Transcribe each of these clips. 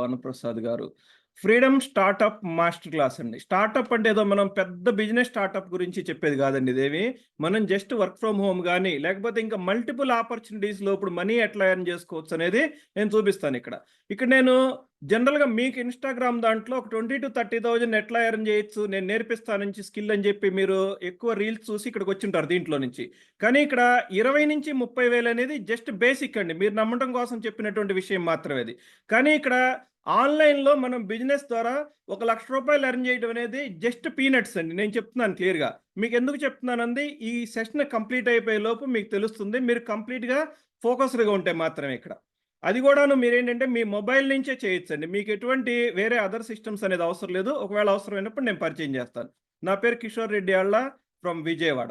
భానుప్రసాద్ గారు. Freedom startup master class అండి. Startup అంటే ఏదో మనం పెద్ద బిజినెస్ స్టార్టప్ గురించి చెప్పేది కాదండి ఇదేమి. మనం జస్ట్ వర్క్ ఫ్రమ్ హోమ్ గానీ, లేకపోతే ఇంకా మల్టిపుల్ ఆపర్చునిటీస్‌లో ఇప్పుడు మనీ ఎట్లా ఎర్న్ చేసుకోవచ్చు అనేది నేను చూపిస్తాను ఇక్కడ. ఇక్కడ నేను జనరల్‌గా మీకు ఇన్‌స్టాగ్రామ్ దాంట్లో ఒక 20,000-30,000 ఎట్లా ఎర్న్ చేయొచ్చు, నేను నేర్పిస్తాను నుంచి స్కిల్ అని చెప్పి మీరు ఎక్కువ రీల్స్ చూసి ఇక్కడికొచ్చుంటారు దీంట్లో నుంచి. కానీ ఇక్కడ 20,000-30,000 అనేది జస్ట్ బేసిక్ అండి. మీరు నమ్మటం కోసం చెప్పినటువంటి విషయం మాత్రమే అది. కానీ ఇక్కడ ఆన్‌లైన్‌లో మనం బిజినెస్ ద్వారా ఒక రూ. 1,00,000 ఎర్న్ చేయడం అనేది జస్ట్ పీనట్స్ అండి. నేను చెప్తున్నాను క్లియర్‌గా. మీకెందుకు చెప్తున్నానండి, ఈ సెషన్ కంప్లీట్ అయిపోయే లోపు మీకు తెలుస్తుంది. మీరు కంప్లీట్‌గా ఫోకస్డ్‌గా ఉంటే మాత్రమే ఇక్కడ. అది గూడాను మీరేంటంటే మీ మొబైల్ నుంచే చేయొచ్చండి. మీకు ఎటువంటి వేరే అదర్ సిస్టమ్స్ అనేది అవసరం లేదు. ఒకవేళ అవసరమైనప్పుడు నేను పరిచయం చేస్తాను. నా పేరు కిషోర్ రెడ్డి ఆళ్ళ ఫ్రమ్ విజయవాడ.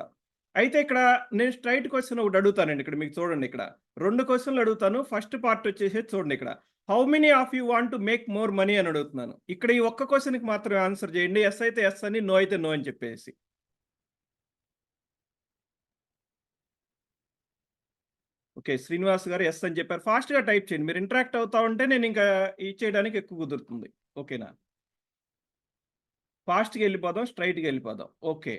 అయితే ఇక్కడ నేను స్ట్రెయిట్ క్వెషన్ ఒకటి అడుగుతానండి. ఇక్కడ మీకు చూడండి ఇక్కడ. 2 క్వెషన్‌లు అడుగుతాను. ఫస్ట్ పార్ట్ వచ్చేసి చూడండి ఇక్కడ. How many of you want to make more money అని అడుగుతున్నాను. ఇక్కడ ఈ ఒక్క క్వెషన్‌కి మాత్రమే ఆన్సర్ చేయండి. యెస్ అయితే యెస్ అని, నో అయితే నో అని చెప్పేసి. ఓకే. శ్రీనివాస్ గారు యెస్ అని చెప్పారు. ఫాస్ట్‌గా టైప్ చేయండి. మీరు ఇంటరాక్ట్ అవుతా ఉంటే నేను ఇంకా ఇచ్చేయడానికి ఎక్కువ కుదురుతుంది. ఓకేనా? ఫాస్ట్‌గా ఎళ్ళిపోదాం. స్ట్రెయిట్‌గా ఎళ్ళిపోదాం. ఓకే.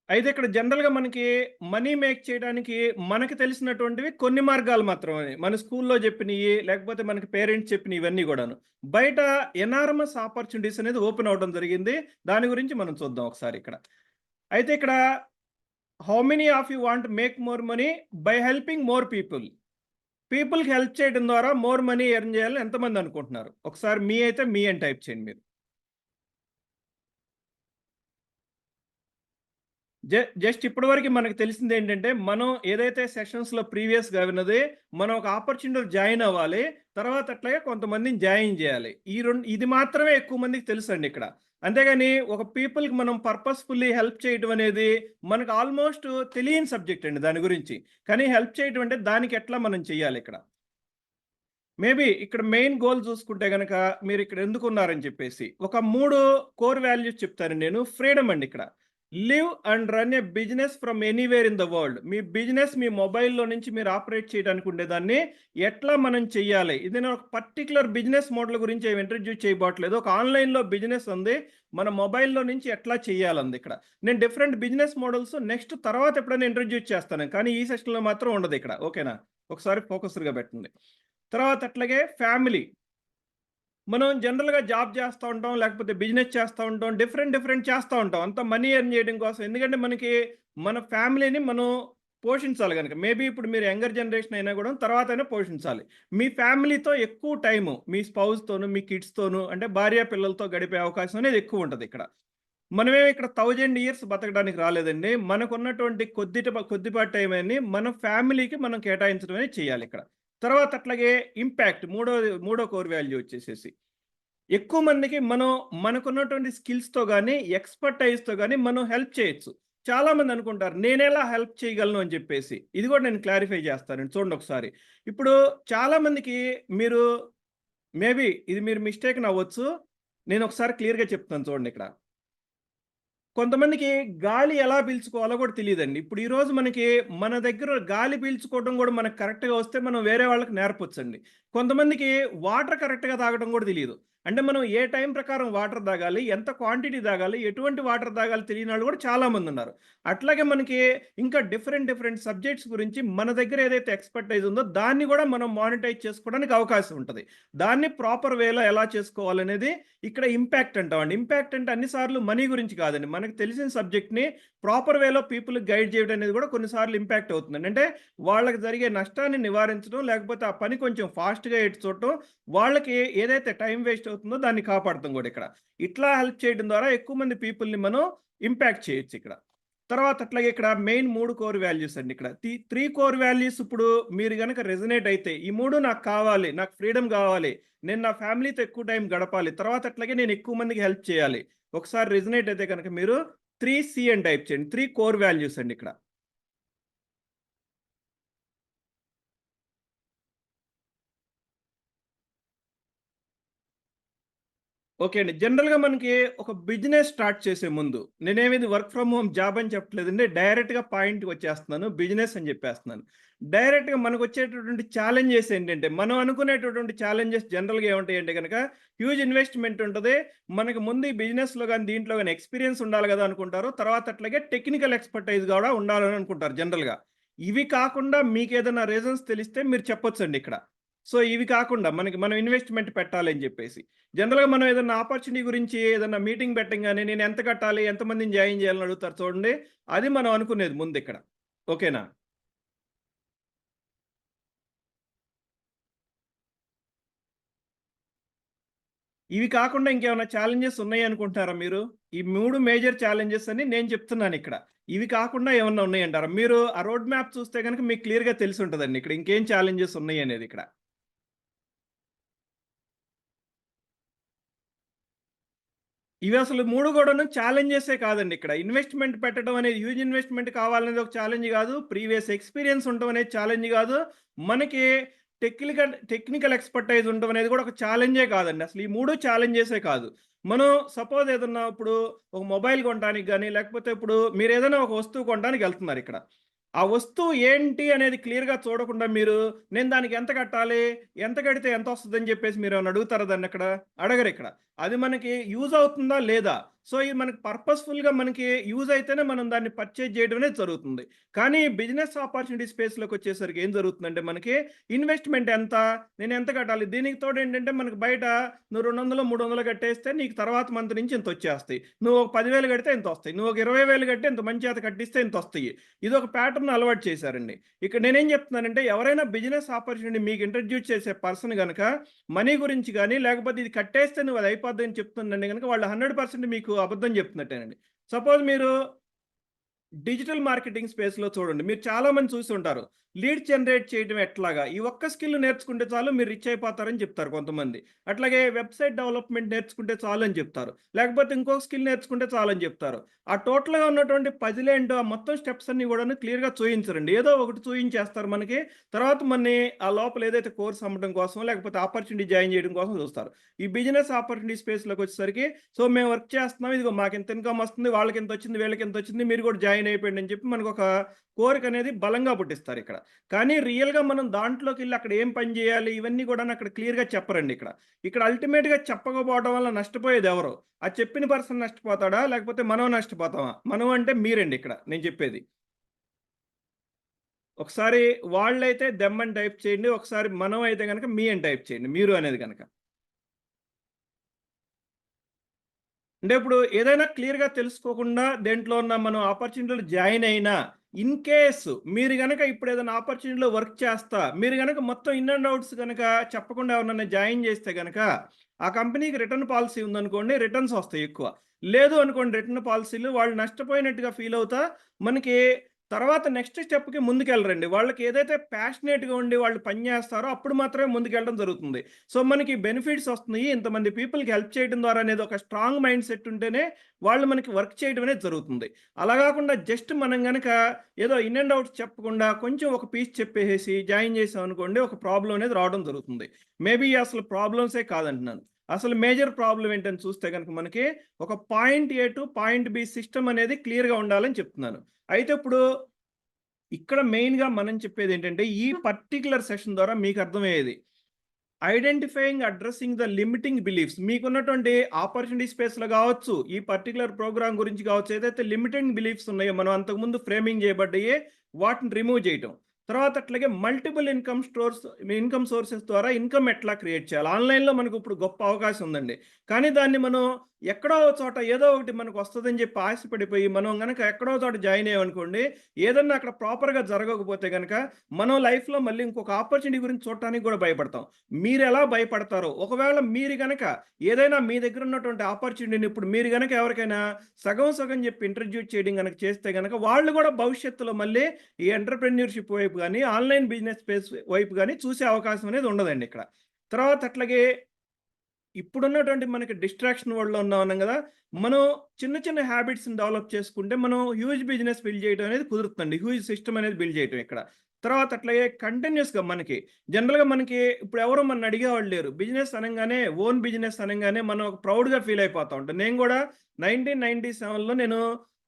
అయితే ఇక్కడ జనరల్‌గా మనకి మనీ మేక్ చేయడానికి మనకు తెలిసినటువంటివి కొన్ని మార్గాలు మాత్రమే. మన స్కూల్‌లో చెప్పినయి, లేకపోతే మనకి పేరెంట్స్ చెప్పినయి ఇవన్నీ గూడాను. బయట ఎనార్మస్ ఆపర్చునిటీస్ అనేది ఓపెన్ అవ్వడం జరిగింది. దాని గురించి మనం చూద్దాం ఒకసారి ఇక్కడ. అయితే ఇక్కడ how many of you want make more money by helping more people. పీపుల్‌కి హెల్ప్ చేయడం ద్వారా మోర్ మనీ ఎర్న్ చేయాలని ఎంతమంది అనుకుంటున్నారు? ఒకసారి మీ అయితే మీ అని టైప్ చేయండి మీరు. జస్ట్ ఇప్పటివరకు మనకు తెలిసిందేంటంటే, మనం ఏదైతే సెషన్స్‌లో ప్రీవియస్‌గా విన్నది, మనం ఒక ఆపర్చునిటీలో జాయిన్ అవ్వాలి. తర్వాత అట్లాగే కొంతమందిని జాయిన్ జేయాలి. ఇది మాత్రమే ఎక్కువ మందికి తెలుసండి ఇక్కడ. అంతేగాని ఒక పీపుల్‌కి మనం పర్పస్‌ఫుల్లీ హెల్ప్ చేయడం అనేది మనకు ఆల్‌మోస్ట్ తెలియని సబ్జెక్ట్ అండి దాని గురించి. కానీ హెల్ప్ చేయడం అంటే దానికి ఎట్లా మనం చేయాలిక్కడ. మేబీ ఇక్కడ మెయిన్ గోల్ చూసుకుంటే గనక మీరిక్కడ ఎందుకున్నారని చెప్పేసి. ఒక 3 కోర్ వాల్యూస్ చెప్తానండి నేను. ఫ్రీడమ్ అండి ఇక్కడ. Live and run a business from anywhere in the world. మీ బిజినెస్ మీ మొబైల్‌లో నుంచి మీరు ఆపరేట్ చేయడానికి ఉండేదాన్ని ఎట్లా మనం చెయ్యాలి? ఇది నేను ఒక పర్టిక్యులర్ బిజినెస్ మోడల్ గురించి ఏమి ఇంట్రొడ్యూస్ చేయబోట్లేదు. ఒక ఆన్‌లైన్‌లో బిజినెస్ ఉంది. మన మొబైల్‌లో నుంచి ఎట్లా చేయాలంది ఇక్కడ. నేను డిఫరెంట్ బిజినెస్ మోడల్స్ నెక్స్ట్ తర్వాత ఎప్పుడైనా ఇంట్రొడ్యూస్ చేస్తాను. కానీ ఈ సెషన్‌లో మాత్రం ఉండదు ఇక్కడ. ఓకేనా? ఒకసారి ఫోకస్డ్‌గా పెట్టండి. తర్వాత అట్లాగే ఫ్యామిలీ. మనం జనరల్‌గా జాబ్ చేస్తా ఉంటాం. లేకపోతే బిజినెస్ చేస్తా ఉంటాం. డిఫరెంట్ చేస్తా ఉంటాం. అంతా మనీ ఎర్న్ చేయడం కోసం. ఎందుకంటే మనకి మన ఫ్యామిలీని మనం పోషించాలి గనక. మేబీ ఇప్పుడు మీరు యంగర్ జనరేషన్ అయినా గూడా తర్వాతైనా పోషించాలి. మీ ఫ్యామిలీతో ఎక్కువ టైము మీ స్పౌస్‌తోను, మీ కిడ్స్‌తోను అంటే భార్య పిల్లలతో గడిపే అవకాశం అనేది ఎక్కువుంటది ఇక్కడ. మనమేమి ఇక్కడ 1000 ఇయర్స్ బతకడానికి రాలేదండి. మనకున్నటువంటి కొద్దిపాటి టైమని మన ఫ్యామిలీకి మనం కేటాయించడం అనేది చేయాలిక్కడ. తర్వాత అట్లాగే ఇంపాక్ట్ మూడో కోర్ వాల్యూ వచ్చేసేసి. ఎక్కువ మందికి మనం మనకున్నటువంటి స్కిల్స్‌తో గాని, ఎక్స్‌పర్టైజ్‌తో గాని మనం హెల్ప్ చేయొచ్చు. చాలామంది అనుకుంటారు నేనెలా హెల్ప్ చేయగలను అని చెప్పేసి. ఇది కూడా నేను క్లారిఫై చేస్తానండి. చూడండి ఒకసారి. ఇప్పుడు చాలామందికి మీరు మేబీ ఇది మీరు మిస్టేక్ నవ్వచ్చు. నేను ఒకసారి క్లియర్‌గా చెప్తాను చూడండి ఇక్కడ. కొంతమందికి గాలి ఎలా పీల్చుకోవాలో కూడా తెలీదండి. ఇప్పుడు ఈరోజు మనకి మన దగ్గర గాలి పీల్చుకోవడం కూడా మనకు కరెక్ట్‌గా వస్తే మనం వేరే వాళ్ళకి నేర్పొచ్చండి. కొంతమందికి వాటర్ కరెక్ట్‌గా తాగడం కూడా తెలీదు. అంటే మనం ఏ టైం ప్రకారం వాటర్ తాగాలి, ఎంత క్వాంటిటీ తాగాలి, ఎటువంటి వాటర్ తాగాలి తెలియనోళ్ళు కూడా చాలామందున్నారు. అట్లాగే మనకి ఇంకా డిఫరెంట్ సబ్జెక్ట్స్ గురించి మన దగ్గర ఏదైతే ఎక్స్‌పర్టైజ్ ఉందో దాన్ని కూడా మనం మానిటైజ్ చేసుకోవడానికి అవకాశం ఉంటది. దాన్ని ప్రాపర్ వేలో ఎలా చేసుకోవాలనేది ఇక్కడ ఇంపాక్ట్ అంటామండి. ఇంపాక్ట్ అంటే అన్ని సార్లు మనీ గురించి కాదండి. మనకు తెలిసిన సబ్జెక్ట్‌ని ప్రాపర్ వేలో పీపుల్‌కి గైడ్ చేయడం అనేది కూడా కొన్ని సార్లు ఇంపాక్ట్ అవుతుందండి. అంటే వాళ్ళకి జరిగే నష్టాన్ని నివారించడం, లేకపోతే ఆ పని కొంచెం ఫాస్ట్‌గా ఎట్టి చూడటం, వాళ్ళకి ఏదైతే టైం వేస్ట్ అవుతుందో దాన్ని కాపాడతాం కూడా ఇక్కడ. ఇట్లా హెల్ప్ చేయడం ద్వారా ఎక్కువ మంది పీపుల్‌ని మనం ఇంపాక్ట్ చేయొచ్చు ఇక్కడ. తర్వాత అట్లాగే ఇక్కడ మెయిన్ 3 కోర్ వాల్యూస్ అండి ఇక్కడ. 3 కోర్ వాల్యూస్ ఇప్పుడు మీరు గనక రెజొనేట్ అయితే, ఈ 3 నాకు కావాలి, నాకు ఫ్రీడమ్ గావాలి, నేను నా ఫ్యామిలీతో ఎక్కువ టైం గడపాలి, తర్వాత అట్లాగే నేను ఎక్కువ మందికి హెల్ప్ చేయాలి. ఒకసారి రెజొనేట్ అయితే గనక మీరు 3 అని టైప్ చేయండి. 3 కోర్ వాల్యూస్ అండి ఇక్కడ. ఓకే అండి. జనరల్‌గా మనకి ఒక బిజినెస్ స్టార్ట్ చేసే ముందు, నేనేమిది వర్క్ ఫ్రమ్ హోమ్ జాబ్ అని చెప్పట్లేదండి. డైరెక్ట్‌గా పాయింట్‌కొచ్చేస్తున్నాను. బిజినెస్ అని చెప్పేస్తున్నాను. డైరెక్ట్‌గా మనకొచ్చేటటువంటి ఛాలెంజెస్ ఏంటంటే, మనం అనుకునేటటువంటి ఛాలెంజెస్ జనరల్‌గా ఏముంటాయంటే గనక, హ్యూజ్ ఇన్వెస్ట్‌మెంట్ ఉంటది. మనకు ముందు ఈ బిజినెస్‌లో గాని, దీంట్లో గాని ఎక్స్‌పీరియన్స్ ఉండాలి గదా అనుకుంటారు. తర్వాత అట్లాగే టెక్నికల్ ఎక్స్‌పర్‌టైజ్ గూడా ఉండాలని అనుకుంటారు జనరల్‌గా. ఇవి కాకుండా మీకేదైనా రీజన్స్ తెలిస్తే మీరు చెప్పొచ్చండి ఇక్కడ. సో, ఇవి కాకుండా మనం ఇన్వెస్ట్‌మెంట్ పెట్టాలి అని జెప్పేసి. జనరల్‌గా మనం ఏదన్నా ఆపర్చునిటీ గురించి ఏదన్నా మీటింగ్ పెట్టంగానే నేను ఎంత కట్టాలి? ఎంతమందిని జాయిన్ చేయాలని అడుగుతారు చూడండి. అది మనం అనుకునేది ముందిక్కడ. ఓకేనా? ఇవి కాకుండా ఇంకేమన్నా ఛాలెంజెస్ ఉన్నాయనుకుంటున్నారా మీరు? ఈ 3 మేజర్ ఛాలెంజెస్ అని నేను చెప్తున్నానిక్కడ. ఇవి కాకుండా ఏమన్నా ఉన్నాయంటారా? మీరు ఆ రోడ్ మ్యాప్ చూస్తే గనుక మీకు క్లియర్‌గా తెలిసుంటదండి ఇక్కడ ఇంకేం ఛాలెంజెస్ ఉన్నాయనేది ఇక్కడ. ఇవి అసలు 3 గూడాను ఛాలెంజెసే కాదండి ఇక్కడ. ఇన్వెస్ట్‌మెంట్ పెట్టడం అనేది హ్యూజ్ ఇన్వెస్ట్‌మెంట్ కావాలనేది ఒక ఛాలెంజ్ గాదు. ప్రీవియస్ ఎక్స్‌పీరియన్స్ ఉండడం అనేది ఛాలెంజ్ గాదు. మనకి టెక్నికల్ ఎక్స్‌పర్‌టైజ్ ఉండడం అనేది గూడా ఒక ఛాలెంజే కాదండి. అసలు ఈ 3 ఛాలెంజెసే కాదు. మనం సపోజ్ ఏదన్నా ఇప్పుడు ఒక మొబైల్ కొనటానికి గాని, లేకపోతే ఇప్పుడు మీరేదైనా ఒక వస్తువు కొనడానికెళ్తున్నారిక్కడ. ఆ వస్తువు ఏంటి అనేది క్లియర్‌గా చూడకుండా మీరు, నేను దానికి ఎంత కట్టాలి? ఎంత కడితే ఎంతొస్తదని జెప్పేసి మీరేమన్నా అడుగుతారా దాన్నక్కడ? అడగరిక్కడ. అది మనకి యూజ్ అవుతుందా? లేదా? సో, ఇది మనకి పర్పస్‌ఫుల్‌గా మనకి యూజ్ అయితేనే మనం దాన్ని పర్చేజ్ చేయడం అనేది జరుగుతుంది. కానీ బిజినెస్ ఆపర్చునిటీ స్పేస్‌లోకొచ్చేసరికి ఏం జరుగుతుందంటే మనకి ఇన్వెస్ట్‌మెంట్ ఎంత? నేనెంత కట్టాలి? దీనికి తోడేంటంటే మనకు బయట నువ్వు 200, 300 కట్టేస్తే నీకు తర్వాత మంత్ నుంచి ఇంతొచ్చేస్తాయి. నువ్వు ఒక 10,000 కడితే ఇంతొస్తాయి. నువ్వు ఒక 20,000 కడితే ఇంత మంచి చేత కట్టిస్తే ఇంతొస్తాయి. ఇదొక ప్యాటర్న్ అలవాటు చేశారండి. ఇక్కడ నేనేం చెప్తున్నానంటే ఎవరైనా బిజినెస్ ఆపర్చునిటీ మీకు ఇంట్రొడ్యూస్ చేసే పర్సన్ గనక మనీ గురించి గాని, లేకపోతే ఇది కట్టేస్తే నువ్వు అది అయిపోద్దని చెప్తుందంటే గనక వాళ్ళు 100% మీకు అబద్ధం చెప్తున్నట్టేనండి. సపోజ్ మీరు డిజిటల్ మార్కెటింగ్ స్పేస్‌లో చూడండి. మీరు చాలా మంది చూసుంటారు. లీడ్ జనరేట్ చేయడం ఎట్లాగా? ఈ ఒక్క స్కిల్ నేర్చుకుంటే చాలు మీరు రిచ్ అయిపోతారని చెప్తారు కొంతమంది. అట్లాగే వెబ్‌సైట్ డెవలప్‌మెంట్ నేర్చుకుంటే చాలని చెప్తారు. లేకపోతే ఇంకొక స్కిల్ నేర్చుకుంటే చాలని చెప్తారు. ఆ టోటల్‌గా ఉన్నటువంటి పజిల్ ఏంటో ఆ మొత్తం స్టెప్స్ అన్నీ గూడాను క్లియర్‌గా చూయించరండి. ఏదో ఒకటి చూయించేస్తారు మనకి. తర్వాత మనని ఆ లోపల ఏదైతే కోర్స్ అమ్మడం కోసం లేకపోతే ఆపర్చునిటీ జాయిన్ చేయడం కోసం చూస్తారు. ఈ బిజినెస్ ఆపర్చునిటీ స్పేస్‌లోకొచ్చేసరికి సో, మేము వర్క్ చేస్తున్నాం. ఇదిగో మాకింత ఇన్‌కమ్ వస్తుంది. వాళ్ళకింతొచ్చింది, వీళ్ళకింతొచ్చింది. మీరు కూడా జాయిన్ అయిపోయండి అని చెప్పి మనకొక కోరికనేది బలంగా పుట్టిస్తారిక్కడ. కానీ రియల్‌గా మనం దాంట్లోకెళ్ళి అక్కడ ఏం పని జేయాలి? ఇవన్నీ గూడాను అక్కడ క్లియర్‌గా చెప్పరండి ఇక్కడ. ఇక్కడ అల్టిమేట్‌గా చెప్పకపోవడం వల్ల నష్టపోయేదెవరు? ఆ చెప్పిన పర్సన్ నష్టపోతాడా? లేకపోతే మనం నష్టపోతామా? మనం అంటే మీరండి ఇక్కడ నేను చెప్పేది. ఒకసారి వాళ్ళైతే దెమ్ అని టైప్ చేయండి. ఒకసారి మనం అయితే గనక మీ అని టైప్ చేయండి. మీరు అనేది గనక. అంటే ఇప్పుడు ఏదైనా క్లియర్‌గా తెలుసుకోకుండా దేంట్లో ఉన్న మనం ఆపర్చునిటీలో జాయిన్ అయినా, ఇన్ కేస్ మీరు గనక ఇప్పుడేదైనా ఆపర్చునిటీలో వర్క్ చేస్తా, మీరు గనక మొత్తం ఇన్ అండ్ ఔట్స్ గనక చెప్పకుండా ఎవరినైనా జాయిన్ చేస్తే గనక, ఆ కంపెనీకి రిటర్న్ పాలిసీ ఉందనుకోండి, రిటర్న్స్ ఒస్తాయి ఎక్కువ. లేదు అనుకోండి రిటర్న్ పాలిసీలు వాళ్ళు నష్టపోయినట్టుగా ఫీల్ అవుతా, మనకి తర్వాత నెక్స్ట్ స్టెప్‌కి ముందుకెళ్ళరండి. వాళ్ళకి ఏదైతే ప్యాషనేట్‌గా ఉండి వాళ్ళు పని జేస్తారో అప్పుడు మాత్రమే ముందుకెళ్ళడం జరుగుతుంది. సో, మనకి బెనిఫిట్స్ వస్తున్నాయి. ఇంతమంది పీపుల్‌కి హెల్ప్ చేయడం ద్వారా అనేది ఒక స్ట్రాంగ్ మైండ్ సెట్ ఉంటేనే వాళ్ళు మనకి వర్క్ చేయడం అనేది జరుగుతుంది. అలా గాకుండా జస్ట్ మనం గనక ఏదో ఇన్ అండ్ ఔట్స్ చెప్పకుండా కొంచెం ఒక పీస్ చెప్పేసేసి జాయిన్ చేసామనుకోండి ఒక ప్రాబ్లమ్ అనేది రావడం జరుగుతుంది. మేబీ అసలు ప్రాబ్లమ్సే కాదంటున్నాను. అసలు మేజర్ ప్రాబ్లమ్ ఏంటని చూస్తే గనక మనకి ఒక point A to point B system అనేది క్లియర్‌గా ఉండాలని చెప్తున్నాను. అయితే ఇప్పుడు ఇక్కడ మెయిన్‌గా మనం చెప్పేదేంటంటే ఈ పర్టిక్యులర్ సెషన్ ద్వారా మీకు అర్థమయ్యేది. Identifying, addressing the limiting beliefs మీకున్నటువంటి ఆపర్చునిటీ స్పేస్‌లో గావచ్చు, ఈ పర్టిక్యులర్ ప్రోగ్రామ్ గురించి గావచ్చు, ఏదైతే లిమిటింగ్ బిలీఫ్స్ ఉన్నాయో మనం అంతకుముందు ఫ్రేమింగ్ జేయబడ్డాయి, వాటిని రిమూవ్ జేయటం. తర్వాత అట్లాగే మల్టిపుల్ ఇన్‌కమ్ సోర్సెస్ ద్వారా ఇన్‌కమ్ ఎట్లా క్రియేట్ చేయాలి? ఆన్‌లైన్‌లో మనకిప్పుడు గొప్ప అవకాశం ఉందండి. కానీ దాన్ని మనం ఎక్కడో ఒక చోట ఏదో ఒకటి మనకొస్తదని జెప్పి ఆశపడిపోయి, మనం గనక ఎక్కడో చోట జాయిన్ అయ్యామనుకోండి, ఏదన్నా అక్కడ ప్రాపర్‌గా జరగకపోతే గనక, మనం లైఫ్‌లో మళ్ళీ ఇంకొక ఆపర్చునిటీ గురించి చూడటానికి గూడా భయపడతాం. మీరెలా భయపడతారో, ఒకవేళ మీరు గనక ఏదైనా మీ దగ్గర ఉన్నటువంటి ఆపర్చునిటీని ఇప్పుడు మీరు గనక ఎవరికైనా సగం సగం చెప్పి ఇంట్రడ్యూస్ చేయడం గనక చేస్తే గనక, వాళ్ళు గూడా భవిష్యత్తులో మళ్ళీ ఈ ఎంటర్‌ప్రెన్యూర్‌షిప్ వైపు గాని, ఆన్‌లైన్ బిజినెస్ స్పేస్ వైపు గాని చూసే అవకాశం అనేది ఉండదండి ఇక్కడ. తర్వాత అట్లాగే ఇప్పుడున్నటువంటి మనకి డిస్ట్రాక్షన్ వరల్డ్‌లో ఉన్నాం గదా! మనం చిన్న చిన్న హ్యాబిట్స్‌ని డెవలప్ చేసుకుంటే మనం హ్యూజ్ బిజినెస్ బిల్డ్ చేయడం అనేది కుదురుతుందండి. హ్యూజ్ సిస్టమ్ అనేది బిల్డ్ చేయటం ఇక్కడ. తర్వాత అట్లాగే కంటిన్యూయస్‌గా మనకి జనరల్‌గా మనకి ఇప్పుడు ఎవరు మనల్ని అడిగేవాళ్ళు లేరు. బిజినెస్ అనంగానే ఓన్ బిజినెస్ అనంగానే మనం ఒక ప్రౌడ్‌గా ఫీల్ అయిపోతా ఉంటాం. నేను గూడా 1997లో నేను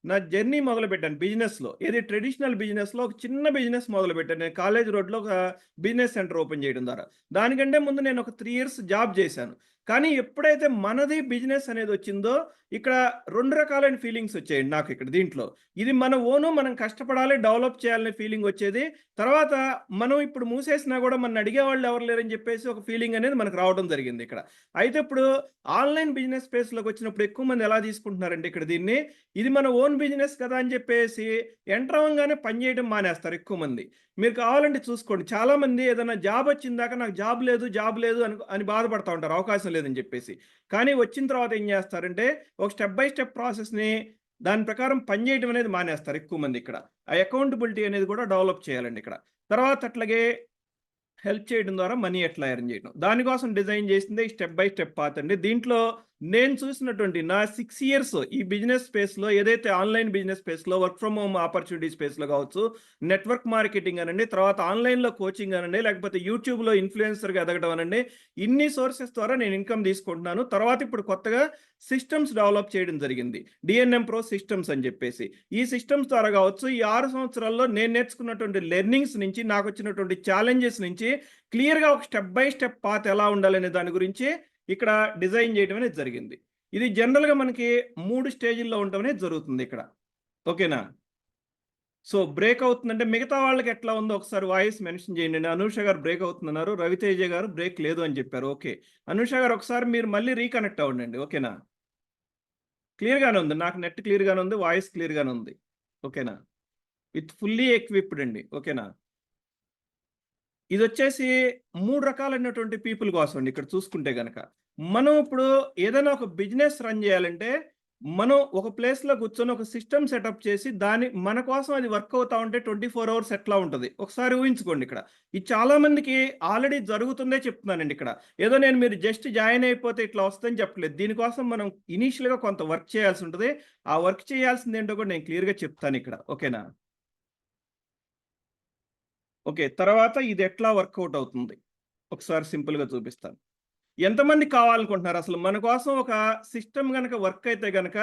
నా జర్నీ మొదలుపెట్టాను బిజినెస్‌లో. ఏది ట్రెడిషనల్ బిజినెస్‌లో ఒక చిన్న బిజినెస్ మొదలుపెట్టాను. నేను కాలేజ్ రోడ్‌లో ఒక బిజినెస్ సెంటర్ ఓపెన్ చేయడం ద్వారా. దానికంటే ముందు నేను ఒక 3 ఇయర్స్ జాబ్ చేశాను. కానీ ఎప్పుడైతే మనది బిజినెస్ అనేదొచ్చిందో, ఇక్కడ 2 రకాలైన ఫీలింగ్స్ వచ్చాయండి నాకిక్కడ దీంట్లో. ఇది మన ఓను, మనం కష్టపడాలి, డెవలప్ చేయాలనే ఫీలింగొచ్చేది. తర్వాత మనం ఇప్పుడు మూసేసినా గూడా మనల్ని అడిగేవాళ్ళు ఎవరు లేరని జెప్పేసి ఒక ఫీలింగ్ అనేది మనకు రావడం జరిగిందిక్కడ. అయితే ఇప్పుడు ఆన్‌లైన్ బిజినెస్ స్పేస్‌లోకొచ్చినప్పుడు ఎక్కువ మంది ఎలా తీసుకుంటున్నారంటే ఇక్కడ దీన్ని, ఇది మన ఓన్ బిజినెస్ కదా అని జెప్పేసి ఎంటర్ అవ్వంగానే పని జేయడం మానేస్తారు ఎక్కువ మంది. మీరు కావాలంటే చూసుకోండి. చాలామంది ఏదైనా జాబ్ వచ్చిందాక నాకు జాబ్ లేదు అని బాధపడతా ఉంటారు. అవకాశం లేదని చెప్పేసి. కానీ వచ్చిన తర్వాత ఏం చేస్తారంటే, ఒక స్టెప్ బై స్టెప్ ప్రాసెస్‌ని దాని ప్రకారం పని చేయడం అనేది మానేస్తారు ఎక్కువ మంది ఇక్కడ. ఆ అకౌంటబిలిటీ అనేది కూడా డెవలప్ చేయాలండి ఇక్కడ. తర్వాత అట్లాగే హెల్ప్ చేయడం ద్వారా మనీ ఎట్లా ఎర్న్ చేయడం. దానికోసం డిజైన్ చేసిందే ఈ స్టెప్ బై స్టెప్ పాత్ అండి. దీంట్లో నేను చూసినటువంటి నా 6 ఇయర్స్ ఈ బిజినెస్ స్పేస్‌లో ఏదైతే ఆన్‌లైన్ బిజినెస్ స్పేస్‌లో వర్క్ ఫ్రమ్ హోమ్ ఆపర్చునిటీ స్పేస్‌లో కావచ్చు, నెట్వర్క్ మార్కెటింగ్ అనండి, తర్వాత ఆన్‌లైన్‌లో కోచింగ్ అనండి, లేకపోతే యూట్యూబ్‌లో ఇన్‌ఫ్లుయెన్సర్‌గా ఎదగడం అనండి, ఇన్ని సోర్సెస్ ద్వారా నేను ఇన్‌కమ్ తీసుకుంటున్నాను. తర్వాత ఇప్పుడు కొత్తగా సిస్టమ్స్ డెవలప్ చేయడం జరిగింది. డిఎన్ఎం ప్రో సిస్టమ్స్ అని చెప్పేసి. ఈ సిస్టమ్స్ ద్వారా కావచ్చు, ఈ 6 సంవత్సరాల్లో నేను నేర్చుకున్నటువంటి లెర్నింగ్స్ నుంచి, నాకొచ్చినటువంటి ఛాలెంజెస్ నుంచి క్లియర్‌గా ఒక స్టెప్ బై స్టెప్ పాత్ ఎలా ఉండాలనే దాని గురించి ఇక్కడ డిజైన్ చేయడం అనేది జరిగింది. ఇది జనరల్‌గా మనకి 3 స్టేజ్‌ల్లో ఉండటం అనేది జరుగుతుంది ఇక్కడ. ఓకేనా? సో, బ్రేక్ అవుతుందంటే మిగతా వాళ్ళకి ఎట్లా ఉందో ఒకసారి వాయిస్ మెన్షన్ చేయండి. అనూష గారు బ్రేక్ అవుతుందన్నారు. రవితేజ గారు బ్రేక్ లేదు అని చెప్పారు. ఓకే. అనూష గారు ఒకసారి మీరు మళ్ళీ రీకనెక్ట్ అవ్వండి. ఓకేనా? క్లియర్‌గానే ఉంది. నాకు నెట్ క్లియర్‌గానే ఉంది. వాయిస్ క్లియర్‌గానే ఉంది. ఓకేనా? విత్ ఫుల్లీ ఎక్విప్డ్ అండి. ఓకేనా? ఇదొచ్చేసి 3 రకాలైనటువంటి పీపుల్ కోసం అండి ఇక్కడ చూసుకుంటే గనక. మనం ఇప్పుడు ఏదైనా ఒక బిజినెస్ రన్ జేయాలంటే, మనం ఒక ప్లేస్‌లో కూర్చొని ఒక సిస్టమ్ సెటప్ చేసి మన కోసం అది వర్క్ అవుతా ఉంటే 24 అవర్స్ ఎట్లా ఉంటది? ఒకసారి ఊహించుకోండి ఇక్కడ. ఇది చాలా మందికి ఆల్రెడీ జరుగుతుందే చెప్తున్నానండి ఇక్కడ. ఏదో మీరు జస్ట్ జాయిన్ అయిపోతే ఇట్లా వస్తదని చెప్పట్లేదు. దీనికోసం మనం ఇనీషియల్‌గా కొంత వర్క్ చేయాల్సి ఉంటది. ఆ వర్క్ చేయాల్సిందేంటో కూడా నేను క్లియర్‌గా చెప్తానిక్కడ. ఓకేనా? ఓకే. తర్వాత ఇదెట్లా వర్కౌట్ అవుతుంది? ఒకసారి సింపుల్‌గా చూపిస్తాను. ఎంతమంది కావాలనుకుంటున్నారు అసలు? మన కోసం ఒక సిస్టమ్ గనక వర్క్ అయితే గనక,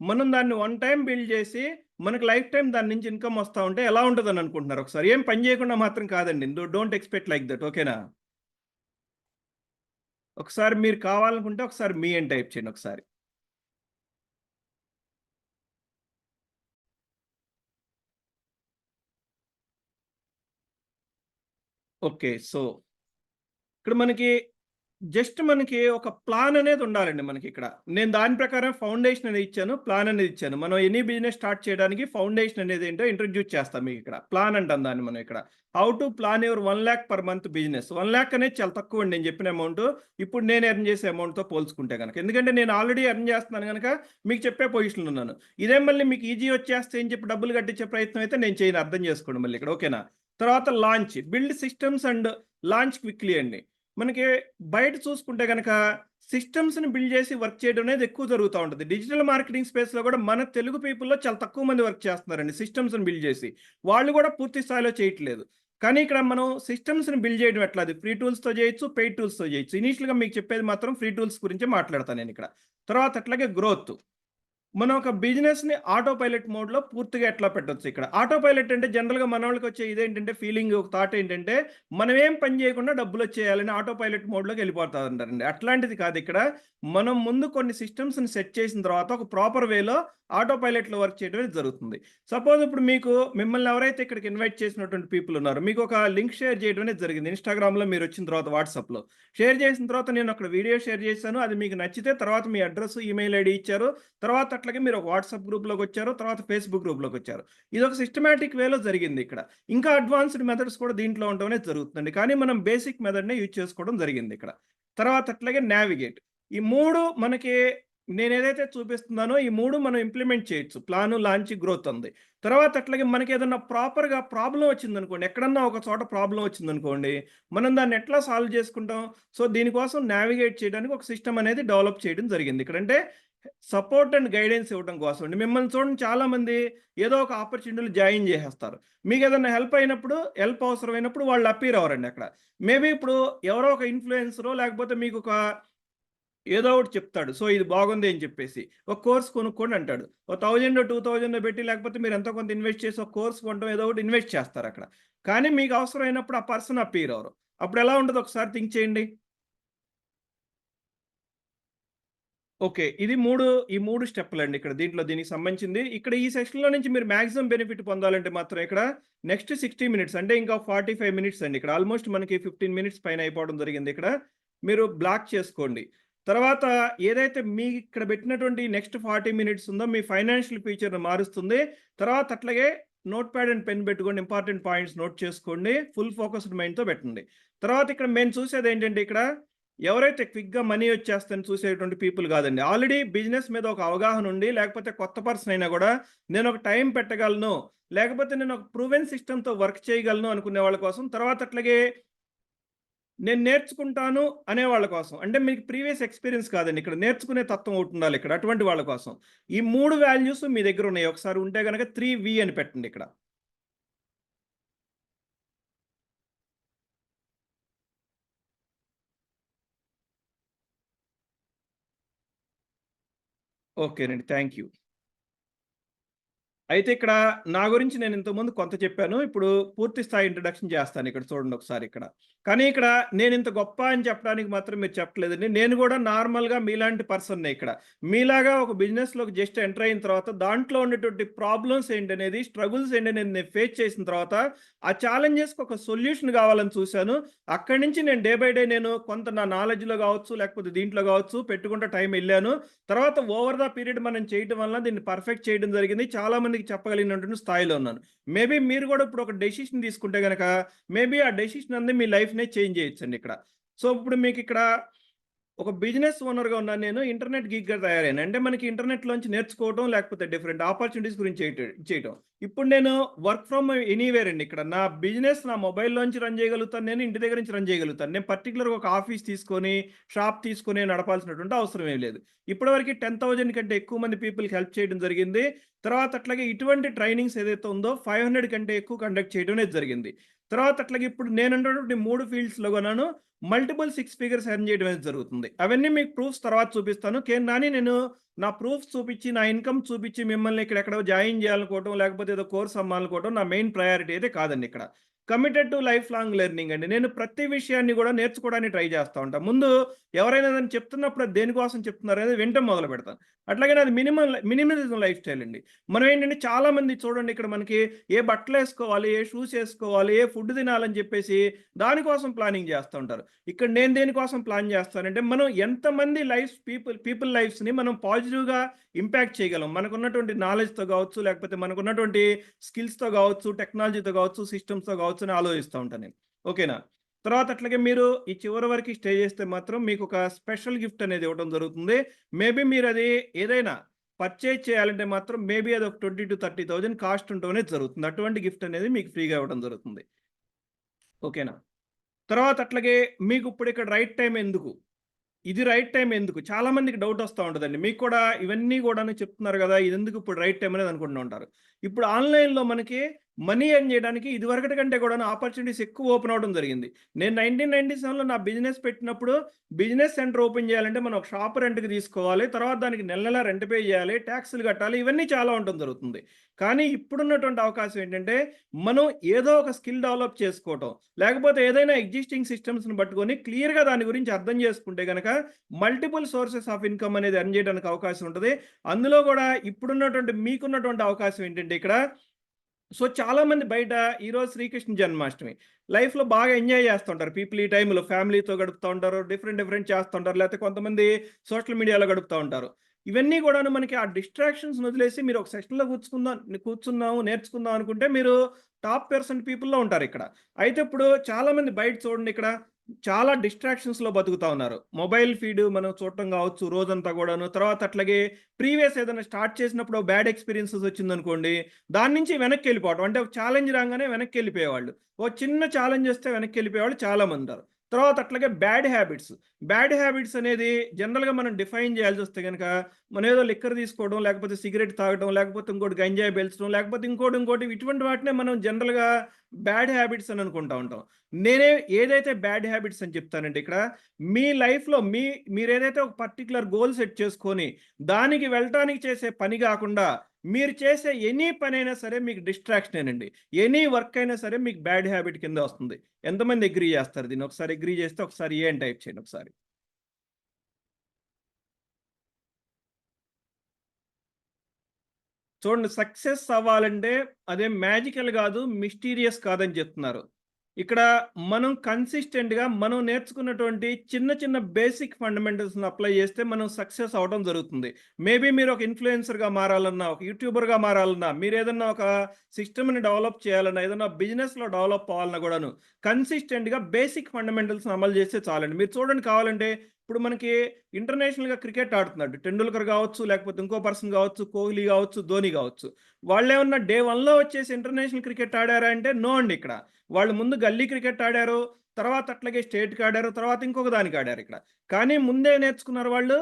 మనం దాన్ని వన్ టైమ్ బిల్డ్ చేసి, మనకు లైఫ్ టైమ్ దాని నుంచి ఇన్‌కమ్ వస్తా ఉంటే ఎలా ఉంటదని అనుకుంటున్నారు ఒకసారి? ఏం పని చేయకుండా మాత్రం కాదండి. Don't expect like that. ఓకేనా? ఒకసారి మీరు కావాలనుకుంటే ఒకసారి మీ అని టైప్ చేయండి ఒకసారి. ఓకే. సో, ఇక్కడ మనకి ఒక ప్లాన్ అనేది ఉండాలండి మనకిక్కడ. నేను దాని ప్రకారం ఫౌండేషన్ అనేది ఇచ్చాను. ప్లాన్ అనేది ఇచ్చాను. మనం ఎనీ బిజినెస్ స్టార్ట్ చేయడానికి ఫౌండేషన్ అనేది ఏంటో ఇంట్రొడ్యూస్ చేస్తాం మీకిక్కడ. ప్లాన్ అంటాం దాన్ని మనం ఇక్కడ. How to plan your 1,00,000 per month business. 1,00,000 అనేది చాలా తక్కువండి నేను చెప్పిన అమౌంటు. ఇప్పుడు నేను ఎర్న్ చేసే అమౌంట్‌తో పోల్చుకుంటే గనక. ఎందుకంటే నేను ఆల్రెడీ ఎర్న్ చేస్తున్నాను గనక మీకు చెప్పే పొజిషన్‌లో ఉన్నాను. ఇదే మళ్ళీ మీకు ఈజీ వచ్చేస్తే అని చెప్పి డబ్బులు కట్టించే ప్రయత్నం అయితే నేను చేయను. అర్థం చేసుకోండి మళ్ళీ ఇక్కడ. ఓకేనా? తర్వాత launch. Build systems and launch quickly అండి. మనకి బయట చూసుకుంటే గనక సిస్టమ్స్‌ని బిల్డ్ చేసి వర్క్ చేయడం అనేది ఎక్కువ జరుగుతా ఉంటది. డిజిటల్ మార్కెటింగ్ స్పేస్‌లో కూడా మన తెలుగు పీపుల్‌లో చాలా తక్కువ మంది వర్క్ చేస్తున్నారండి సిస్టమ్స్‌ని బిల్డ్ చేసి. వాళ్ళు కూడా పూర్తి స్థాయిలో చేయట్లేదు. కానీ ఇక్కడ మనం సిస్టమ్స్‌ని బిల్డ్ చేయడం ఎట్లా? అది ఫ్రీ టూల్స్‌తో చేయొచ్చు, పెయిడ్ టూల్స్‌తో చేయొచ్చు. ఇనీషియల్‌గా మీకు చెప్పేది మాత్రం ఫ్రీ టూల్స్ గురించే మాట్లాడతాను నేనిక్కడ. తర్వాత అట్లాగే గ్రోత్. మనం ఒక బిజినెస్‌ని ఆటో పైలట్ మోడ్‌లో పూర్తిగా ఎట్లా పెట్టొచ్చు ఇక్కడ. ఆటో పైలట్ అంటే జనరల్‌గా మనోళ్ళకొచ్చే ఇదేంటంటే ఫీలింగ్ ఒక థాట్ ఏంటంటే, మనం ఏం పని చేయకుండా డబ్బులొచ్చేయాలని ఆటో పైలట్ మోడ్‌లోకి ఎళ్ళిపోతా ఉంటారండి. అట్లాంటిది కాదు ఇక్కడ. మనం ముందు కొన్ని సిస్టమ్స్‌ని సెట్ చేసిన తర్వాత ఒక ప్రాపర్ వేలో ఆటో పైలట్‌లో వర్క్ చేయడం అనేది జరుగుతుంది. సపోజ్ ఇప్పుడు మిమ్మల్ని ఎవరైతే ఇక్కడికి ఇన్వైట్ చేసినటువంటి పీపుల్ ఉన్నారో, మీకు ఒక లింక్ షేర్ చేయడం అనేది జరిగింది. ఇన్‌స్టాగ్రామ్‌లో మీరొచ్చిన తర్వాత వాట్సాప్‌లో. షేర్ చేసిన తర్వాత నేను అక్కడ వీడియో షేర్ చేశాను. అది మీకు నచ్చితే తర్వాత మీ అడ్రెస్, ఈమెయిల్ ఐడీ ఇచ్చారు. తర్వాత అట్లాగే మీరు ఒక వాట్సాప్ గ్రూప్‌లోకొచ్చారు. తర్వాత ఫేస్‌బుక్ గ్రూప్‌లోకొచ్చారు. ఇదొక సిస్టమాటిక్ వేలో జరిగిందిక్కడ. ఇంకా అడ్వాన్స్‌డ్ మెథడ్స్ కూడా దీంట్లో ఉండడం అనేది జరుగుతుందండి. కానీ మనం బేసిక్ మెథడ్‌నే యూజ్ చేసుకోవడం జరిగిందిక్కడ. తర్వాత అట్లాగే నావిగేట్. ఈ 3 మనకి నేనేదైతే చూపిస్తున్నానో ఈ 3 మనం ఇంప్లిమెంట్ చేయొచ్చు. ప్లాను, లాంచ్, గ్రోత్ ఉంది. తర్వాత అట్లాగే మనకేదన్నా ప్రాపర్‌గా ప్రాబ్లమ్ వచ్చిందనుకోండి, ఎక్కడన్నా ఒక చోట ప్రాబ్లమ్ వచ్చిందనుకోండి, మనం దాన్ని ఎట్లా సాల్వ్ చేసుకుంటాం? సో, దీనికోసం నావిగేట్ చేయడానికి ఒక సిస్టమ్ అనేది డెవలప్ చేయడం జరిగింది. ఇక్కడంటే సపోర్ట్ అండ్ గైడెన్స్ ఇవ్వడం కోసం అండి. మిమ్మల్ని చూడండి చాలామంది ఏదో ఒక ఆపర్చునిటీలో జాయిన్ చేసేస్తారు. మీకేదన్నా హెల్ప్ అయినప్పుడు, హెల్ప్ అవసరమైనప్పుడు వాళ్ళు అపియర్ అవ్వరండి అక్కడ. మేబీ ఇప్పుడు ఎవరో ఒక ఇన్‌ఫ్లుయెన్సరో లేకపోతే మీకొక ఏదో ఒకటి చెప్తాడు. సో, ఇది బాగుంది అని చెప్పేసి. ఒక కోర్స్ కొనుక్కోండి అంటాడు. ఓ 1000 2000 పెట్టి లేకపోతే మీరు ఎంతో కొంత ఇన్వెస్ట్ చేసి ఒక కోర్స్ కొనటం ఏదో ఒకటి ఇన్వెస్ట్ చేస్తారక్కడ. కానీ మీకు అవసరమైనప్పుడు ఆ పర్సన్ అపియర్ అవ్వరు. అప్పుడెలా ఉంటదో ఒకసారి థింక్ చేయండి. ఓకే. ఈ 3 స్టెప్పులండి ఇక్కడ దీనికి సంబంధించింది. ఇక్కడ ఈ సెషన్‌లో నుంచి మీరు మాక్సిమం బెనిఫిట్ పొందాలంటే మాత్రం ఇక్కడ నెక్స్ట్ 60 మినిట్స్ అంటే ఇంకా 45 మినిట్స్ అండి. ఇక్కడ ఆల్‌మోస్ట్ మనకి 15 మినిట్స్ పైన అయిపోవడం జరిగింది ఇక్కడ. మీరు బ్లాక్ చేసుకోండి. తర్వాత ఏదైతే ఇక్కడ పెట్టినటువంటి నెక్స్ట్ 40 మినిట్స్ ఉందో మీ ఫైనాన్షియల్ ఫ్యూచర్‌ని మారుస్తుంది. తర్వాత అట్లాగే నోట్ ప్యాడ్ అండ్ పెన్ పెట్టుకోండి. ఇంపార్టెంట్ పాయింట్స్ నోట్ చేసుకోండి. ఫుల్ ఫోకస్డ్ మైండ్‌తో పెట్టండి. తర్వాత ఇక్కడ మేము చూసేదేంటంటే ఇక్కడ ఎవరైతే క్విక్‌గా మనీ వచ్చేస్తదని చూసేటువంటి పీపుల్ గాదండి. ఆల్రెడీ బిజినెస్ మీద ఒక అవగాహన ఉండి, లేకపోతే కొత్త పర్సన్ అయినా గూడా నేనొక టైం పెట్టగలను, లేకపోతే నేనొక ప్రూవెన్ సిస్టమ్‌తో వర్క్ చేయగలను అనుకునే వాళ్ళ కోసం, తర్వాత అట్లాగే నేను నేర్చుకుంటాను అనే వాళ్ళ కోసం. అంటే మీకు ప్రీవియస్ ఎక్స్‌పీరియన్స్ కాదండి. ఇక్కడ నేర్చుకునే తత్వం ఒకటుండాలి ఇక్కడ. అటువంటి వాళ్ళ కోసం. ఈ 3 వాల్యూస్ మీ దగ్గరున్నాయి. ఒకసారి ఉంటే గనక 3 అని పెట్టండి ఇక్కడ. ఓకేనండి. Thank you. అయితే ఇక్కడ నా గురించి నేను ఇంతకుముందు కొంత చెప్పాను. ఇప్పుడు పూర్తి స్థాయి ఇంట్రడక్షన్ చేస్తాను ఇక్కడ చూడండి ఒకసారి ఇక్కడ. కానీ ఇక్కడ నేనింత గొప్ప అని చెప్పడానికి మాత్రం మీరు చెప్పట్లేదండి. నేను గూడా నార్మల్‌గా మీలాంటి పర్సన్నే ఇక్కడ. మీలాగా ఒక బిజినెస్‌లోకి జస్ట్ ఎంటర్ అయిన తర్వాత దాంట్లో ఉన్నటువంటి ప్రాబ్లమ్స్ ఏంటనేది, స్ట్రగుల్స్ ఏంటనేది నేను ఫేస్ చేసిన తర్వాత ఆ ఛాలెంజెస్‌కి ఒక సొల్యూషన్ కావాలని చూసాను. అక్కడి నుంచి నేను డే బై డే నేను కొంత నా నాలెడ్జ్‌లో గావచ్చు, లేకపోతే దీంట్లో గావచ్చు పెట్టుకుంటా టైం ఎళ్ళాను. తర్వాత ఓవర్ ద పీరియడ్ మనం చేయటం వల్ల దీన్ని పర్ఫెక్ట్ చేయడం జరిగింది. చాలా మందికి చెప్పగలిగినటువంటి స్థాయిలో ఉన్నాను. మేబీ మీరు గూడా ఇప్పుడు ఒక డెసిషన్ తీసుకుంటే గనక, మేబీ ఆ డెసిషన్ అనేది మీ లైఫ్‌నే చేంజ్ చేయొచ్చండి ఇక్కడ. సో, ఇప్పుడు మీకిక్కడ ఒక బిజినెస్ ఓనర్‌గా ఉన్నాను నేను. ఇంటర్నెట్ గీక్‌గా తయారయ్యాను. అంటే మనకి ఇంటర్నెట్‌లోంచి నేర్చుకోవటం, లేకపోతే డిఫరెంట్ ఆపర్చునిటీస్ గురించి చేయటం. ఇప్పుడు నేను వర్క్ ఫ్రమ్ ఎనీవేర్ అండి ఇక్కడ. నా బిజినెస్ నా మొబైల్‌లోంచి రన్ చేయగలుగుతాను నేను. ఇంటి దగ్గర నుంచి రన్ చేయగలుగుతాను. నేను పర్టిక్యులర్‌గా ఒక ఆఫీస్ తీసుకొని, షాప్ తీసుకొని నడపాల్సినటువంటి అవసరం ఏమి లేదు. ఇప్పటివరకు 10,000 కంటే ఎక్కువ మంది పీపుల్‌కి హెల్ప్ చేయడం జరిగింది. తర్వాత అట్లాగే ఇటువంటి ట్రైనింగ్స్ ఏదైతే ఉందో 500 కంటే ఎక్కువ కండక్ట్ చేయడం అనేది జరిగింది. తర్వాత అట్లాగే ఇప్పుడు నేనున్నటువంటి 3 ఫీల్డ్స్‌లో కూడాను మల్టిపుల్ 6 ఫిగర్స్ ఎర్న్ చేయడం అనేది జరుగుతుంది. అవన్నీ మీకు ప్రూఫ్స్ తర్వాత చూపిస్తాను. కానీ నేను నా ప్రూఫ్స్ చూపిచ్చి, నా ఇన్‌కమ్ చూపిచ్చి మిమ్మల్ని ఇక్కడెక్కడో జాయిన్ చేయాలనుకోవటం, లేకపోతే ఏదో కోర్స్ అమ్మాలనుకోవటం నా మెయిన్ ప్రయారిటీ అయితే కాదండి ఇక్కడ. Committed to life long learning అండి. నేను ప్రతి విషయాన్ని గూడా నేర్చుకోవడానికి ట్రై చేస్తా ఉంటా. ముందు ఎవరైనా ఏదైనా చెప్తున్నప్పుడు అది దేనికోసం చెప్తున్నారనేది వినటం మొదలుపెడతాను. అట్లాగే నాది మినిమలిజం లైఫ్ స్టైల్ అండి. మనం ఏంటంటే చాలామంది చూడండి ఇక్కడ మనకి ఏ బట్టలేసుకోవాలి, ఏ షూస్ ఏసుకోవాలి, ఏ ఫుడ్ తినాలని చెప్పేసి దానికోసం ప్లానింగ్ చేస్తా ఉంటారు. ఇక్కడ నేను దేనికోసం ప్లాన్ చేస్తానంటే, మనం ఎంతమంది పీపుల్ లైఫ్స్‌ని మనం పాజిటివ్‌గా ఇంపాక్ట్ చేయగలం. మనకున్నటువంటి నాలెడ్జ్‌తో గావచ్చు, లేకపోతే మనకున్నటువంటి స్కిల్స్‌తో గావచ్చు, టెక్నాలజీతో గావచ్చు, సిస్టమ్స్‌తో గావచ్చు అని ఆలోచిస్తా ఉంటాను నేను. ఓకేనా? తర్వాత అట్లాగే మీరు ఈ చివరి వరకి స్టే చేస్తే మాత్రం మీకొక స్పెషల్ గిఫ్ట్ అనేది ఇవ్వడం జరుగుతుంది. మేబీ మీరది ఏదైనా పర్చేజ్ చేయాలంటే మాత్రం మేబీ అదొక 20,000-30,000 కాస్ట్ ఉండడం అనేది జరుగుతుంది. అటువంటి గిఫ్ట్ అనేది మీకు ఫ్రీగా ఇవ్వడం జరుగుతుంది. ఓకేనా? తర్వాత అట్లాగే మీకిప్పుడు ఇక్కడ రైట్ టైమ్ ఎందుకు? ఇది రైట్ టైమ్ ఎందుకు? చాలా మందికి డౌట్ వస్తా ఉంటదండి. మీకు కూడా ఇవన్నీ గూడాను చెప్తున్నారు గదా! ఇదెందుకు ఇప్పుడు రైట్ టైమ్ అనేది అనుకుంటూ ఉంటారు. ఇప్పుడు ఆన్‌లైన్‌లో మనకి మనీ ఎర్న్ జేయడానికి ఇదివరకటి కంటే గూడాను ఆపర్చునిటీస్ ఎక్కువ ఓపెన్ అవ్వడం జరిగింది. నేను 1997లో నా బిజినెస్ పెట్టినప్పుడు బిజినెస్ సెంటర్ ఓపెన్ జేయాలంటే మనం ఒక షాప్ రెంట్‌కి తీసుకోవాలి. తర్వాత దానికి నెల నెలా రెంట్ పే జేయాలి. టాక్స్‌లు కట్టాలి. ఇవన్నీ చాలా ఉండటం జరుగుతుంది. కానీ ఇప్పుడున్నటువంటి అవకాశం ఏంటంటే, మనం ఏదో ఒక స్కిల్ డెవలప్ చేసుకోవటం, లేకపోతే ఏదైనా ఎగ్జిస్టింగ్ సిస్టమ్స్‌ని పట్టుకొని క్లియర్‌గా దాని గురించి అర్థం చేసుకుంటే గనక మల్టిపుల్ సోర్సెస్ ఆఫ్ ఇన్‌కమ్ అనేది ఎర్న్ చేయడానికి అవకాశం ఉంటది. అందులో గూడా ఇప్పుడున్నటువంటి మీకున్నటువంటి అవకాశం ఏంటంటే ఇక్కడ సో, చాలామంది బయట ఈరోజు శ్రీకృష్ణ జన్మాష్టమి. లైఫ్‌లో బాగా ఎంజాయ్ చేస్తుంటారు. పీపుల్ ఈ టైంలో ఫ్యామిలీతో గడుపుతా ఉంటారు. డిఫరెంట్ చేస్తుంటారు. లేకపోతే కొంతమంది సోషల్ మీడియాలో గడుపుతా ఉంటారు. ఇవన్నీ గూడాను మనకి ఆ డిస్ట్రాక్షన్స్‌ని వదిలేసి మీరు ఒక సెషన్‌లో కూర్చుందాము, నేర్చుకుందాం అనుకుంటే మీరు టాప్ పర్సెంట్ పీపుల్‌లో ఉంటారిక్కడ. అయితే ఇప్పుడు చాలామంది బయట చూడండి ఇక్కడ చాలా డిస్ట్రాక్షన్స్‌లో బతుకుతా ఉన్నారు. మొబైల్ ఫీడ్ మనం చూడటం కావచ్చు రోజంతా గూడాను. తర్వాత అట్లాగే ప్రీవియస్ ఏదైనా స్టార్ట్ చేసినప్పుడు బ్యాడ్ ఎక్స్‌పీరియన్సెస్ వచ్చిందనుకోండి, దాని నుంచి వెనక్కెళ్ళిపోవటం. అంటే ఒక ఛాలెంజ్ రాంగానే వెనక్కెళ్ళిపోయేవాళ్ళు. ఓ చిన్న ఛాలెంజ్ వస్తే వెనక్కెళ్ళిపోయేవాళ్ళు చాలామందుంటారు. తర్వాత అట్లాగే బ్యాడ్ హ్యాబిట్స్. బ్యాడ్ హ్యాబిట్స్ అనేది జనరల్‌గా మనం డిఫైన్ చేయాల్సొస్తే గనక, మనం ఏదో లిక్కర్ తీసుకోవడం, లేకపోతే సిగరెట్ తాగడం, లేకపోతే ఇంకోటి గంజాయి పేల్చడం, లేకపోతే ఇంకోటి ఇటువంటి వాటినే మనం జనరల్‌గా బ్యాడ్ హ్యాబిట్స్ అని అనుకుంటా ఉంటాం. నేనే ఏదైతే బ్యాడ్ హ్యాబిట్స్ అని చెప్తానంటే ఇక్కడ, మీ లైఫ్‌లో మీరేదైతే ఒక పర్టిక్యులర్ గోల్ సెట్ చేసుకొని, దానికి వెళ్ళటానికి చేసే పని గాకుండా, మీరు చేసే ఎనీ పనైనా సరే మీకు డిస్ట్రాక్షనేనండి. ఎనీ వర్క్ అయినా సరే మీకు బ్యాడ్ హ్యాబిట్ కిందే వస్తుంది. ఎంతమంది అగ్రీ చేస్తారు దీన్ని? ఒకసారి అగ్రీ చేస్తే ఒకసారి ఏ అని టైప్ చేయండి ఒకసారి. చూడండి, సక్సెస్ అవ్వాలంటే అదేం మ్యాజికల్ గాదు, మిస్టీరియస్ కాదని చెప్తున్నారు. ఇక్కడ మనం కన్సిస్టెంట్‌గా మనం నేర్చుకున్నటువంటి చిన్న చిన్న బేసిక్ ఫండమెంటల్స్‌ని అప్లై చేస్తే మనం సక్సెస్ అవ్వడం జరుగుతుంది. మేబీ మీరు ఒక ఇన్‌ఫ్లుయెన్సర్‌గా మారాలన్నా, ఒక యూట్యూబర్‌గా మారాలన్నా, మీరేదన్నా ఒక సిస్టమ్‌ని డెవలప్ చేయాలన్నా, ఏదన్నా బిజినెస్‌లో డెవలప్ అవ్వాలన్నా గూడాను కన్సిస్టెంట్‌గా బేసిక్ ఫండమెంటల్స్‌ని అమలు చేస్తే చాలండి. మీరు చూడండి కావాలంటే, ఇప్పుడు మనకి ఇంటర్నేషనల్‌గా క్రికెట్ ఆడుతున్నాడు. 'టెండూల్కర్' గావచ్చు, లేకపోతే ఇంకో పర్సన్ గావచ్చు, 'కోహ్లీ' గావచ్చు, 'ధోని' గావచ్చు. వాళ్ళేమన్నా డే 1లో వచ్చేసి ఇంటర్నేషనల్ క్రికెట్ ఆడారా అంటే నో అండి ఇక్కడ. వాళ్ళు ముందు గల్లీ క్రికెట్ ఆడారు. తర్వాత అట్లాగే స్టేట్‌కి ఆడారు. తర్వాత ఇంకొక దానికి ఆడారిక్కడ. కానీ ముందే నేర్చుకున్నారు వాళ్ళు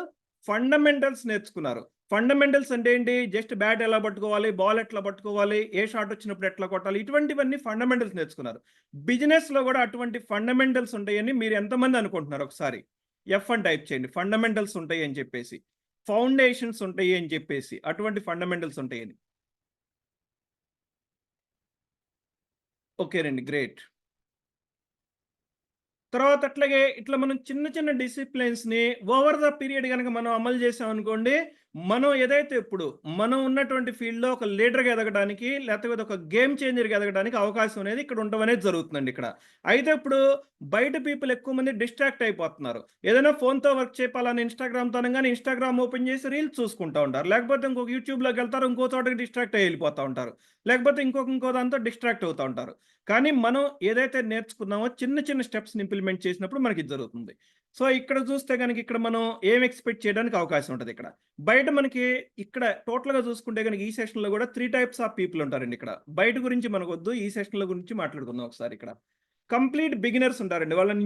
ఫండమెంటల్స్ నేర్చుకున్నారు. ఫండమెంటల్స్ అంటే ఏంటి? జస్ట్ బ్యాట్ ఎలా పట్టుకోవాలి? బాల్ ఎట్లా పట్టుకోవాలి? ఏ షాట్ వచ్చినప్పుడు ఎట్లా కొట్టాలి? ఇటువంటివన్నీ ఫండమెంటల్స్ నేర్చుకున్నారు. బిజినెస్‌లో గూడా అటువంటి ఫండమెంటల్స్ ఉంటాయని మీరు ఎంతమంది అనుకుంటున్నారు ఒకసారి? ఎఫ్ అని టైప్ చేయండి. ఫండమెంటల్స్ ఉంటాయి అని చెప్పేసి. ఫౌండేషన్స్ ఉంటాయి అని చెప్పేసి. అటువంటి ఫండమెంటల్స్ ఉంటాయని. ఓకేనండి. గ్రేట్. తర్వాత అట్లాగే ఇట్లా మనం చిన్న చిన్న డిసిప్లిన్స్‌ని ఓవర్ ద పీరియడ్ గనక మనం అమలు చేసామనుకోండి, మనం ఏదైతే ఇప్పుడు మనం ఉన్నటువంటి ఫీల్డ్‌లో ఒక లీడర్‌గా ఎదగడానికి, లేకపోతే ఒక గేమ్ చేంజర్‌గా ఎదగడానికి అవకాశం అనేది ఇక్కడ ఉండడం అనేది జరుగుతుందండి ఇక్కడ. అయితే ఇప్పుడు బయట పీపుల్ ఎక్కువ మంది డిస్ట్రాక్ట్ అయిపోతున్నారు. ఏదైనా ఫోన్‌తో వర్క్ చెప్పాలని ఇన్‌స్టాగ్రామ్‌తో అనంగానే ఇన్‌స్టాగ్రామ్ ఓపెన్ చేసి రీల్స్ చూసుకుంటా ఉంటారు. లేకపోతే ఇంకొక యూట్యూబ్‌లోకెళ్తారు. ఇంకో చోటకి డిస్ట్రాక్ట్ అయ్యి ఎళ్ళిపోతా ఉంటారు. లేకపోతే ఇంకో దాంతో డిస్ట్రాక్ట్ అవుతా ఉంటారు. కానీ మనం ఏదైతే నేర్చుకున్నామో చిన్న చిన్న స్టెప్స్‌ని ఇంప్లిమెంట్ చేసినప్పుడు మనకిది జరుగుతుంది. సో, ఇక్కడ చూస్తే గనక ఇక్కడ మనం ఏం ఎక్స్‌పెక్ట్ చేయడానికి అవకాశం ఉంటదిక్కడ. బయట మనకి ఇక్కడ టోటల్‌గా చూసుకుంటే గనక ఈ సెషన్‌లో గూడా 3 టైప్స్ ఆఫ్ పీపుల్ ఉంటారండి ఇక్కడ. బయట గురించి మనకొద్దు. ఈ సెషన్‌ల గురించి మాట్లాడుకుందాం ఒకసారి ఇక్కడ. కంప్లీట్ బిగినర్స్ ఉంటారండి. వాళ్ళని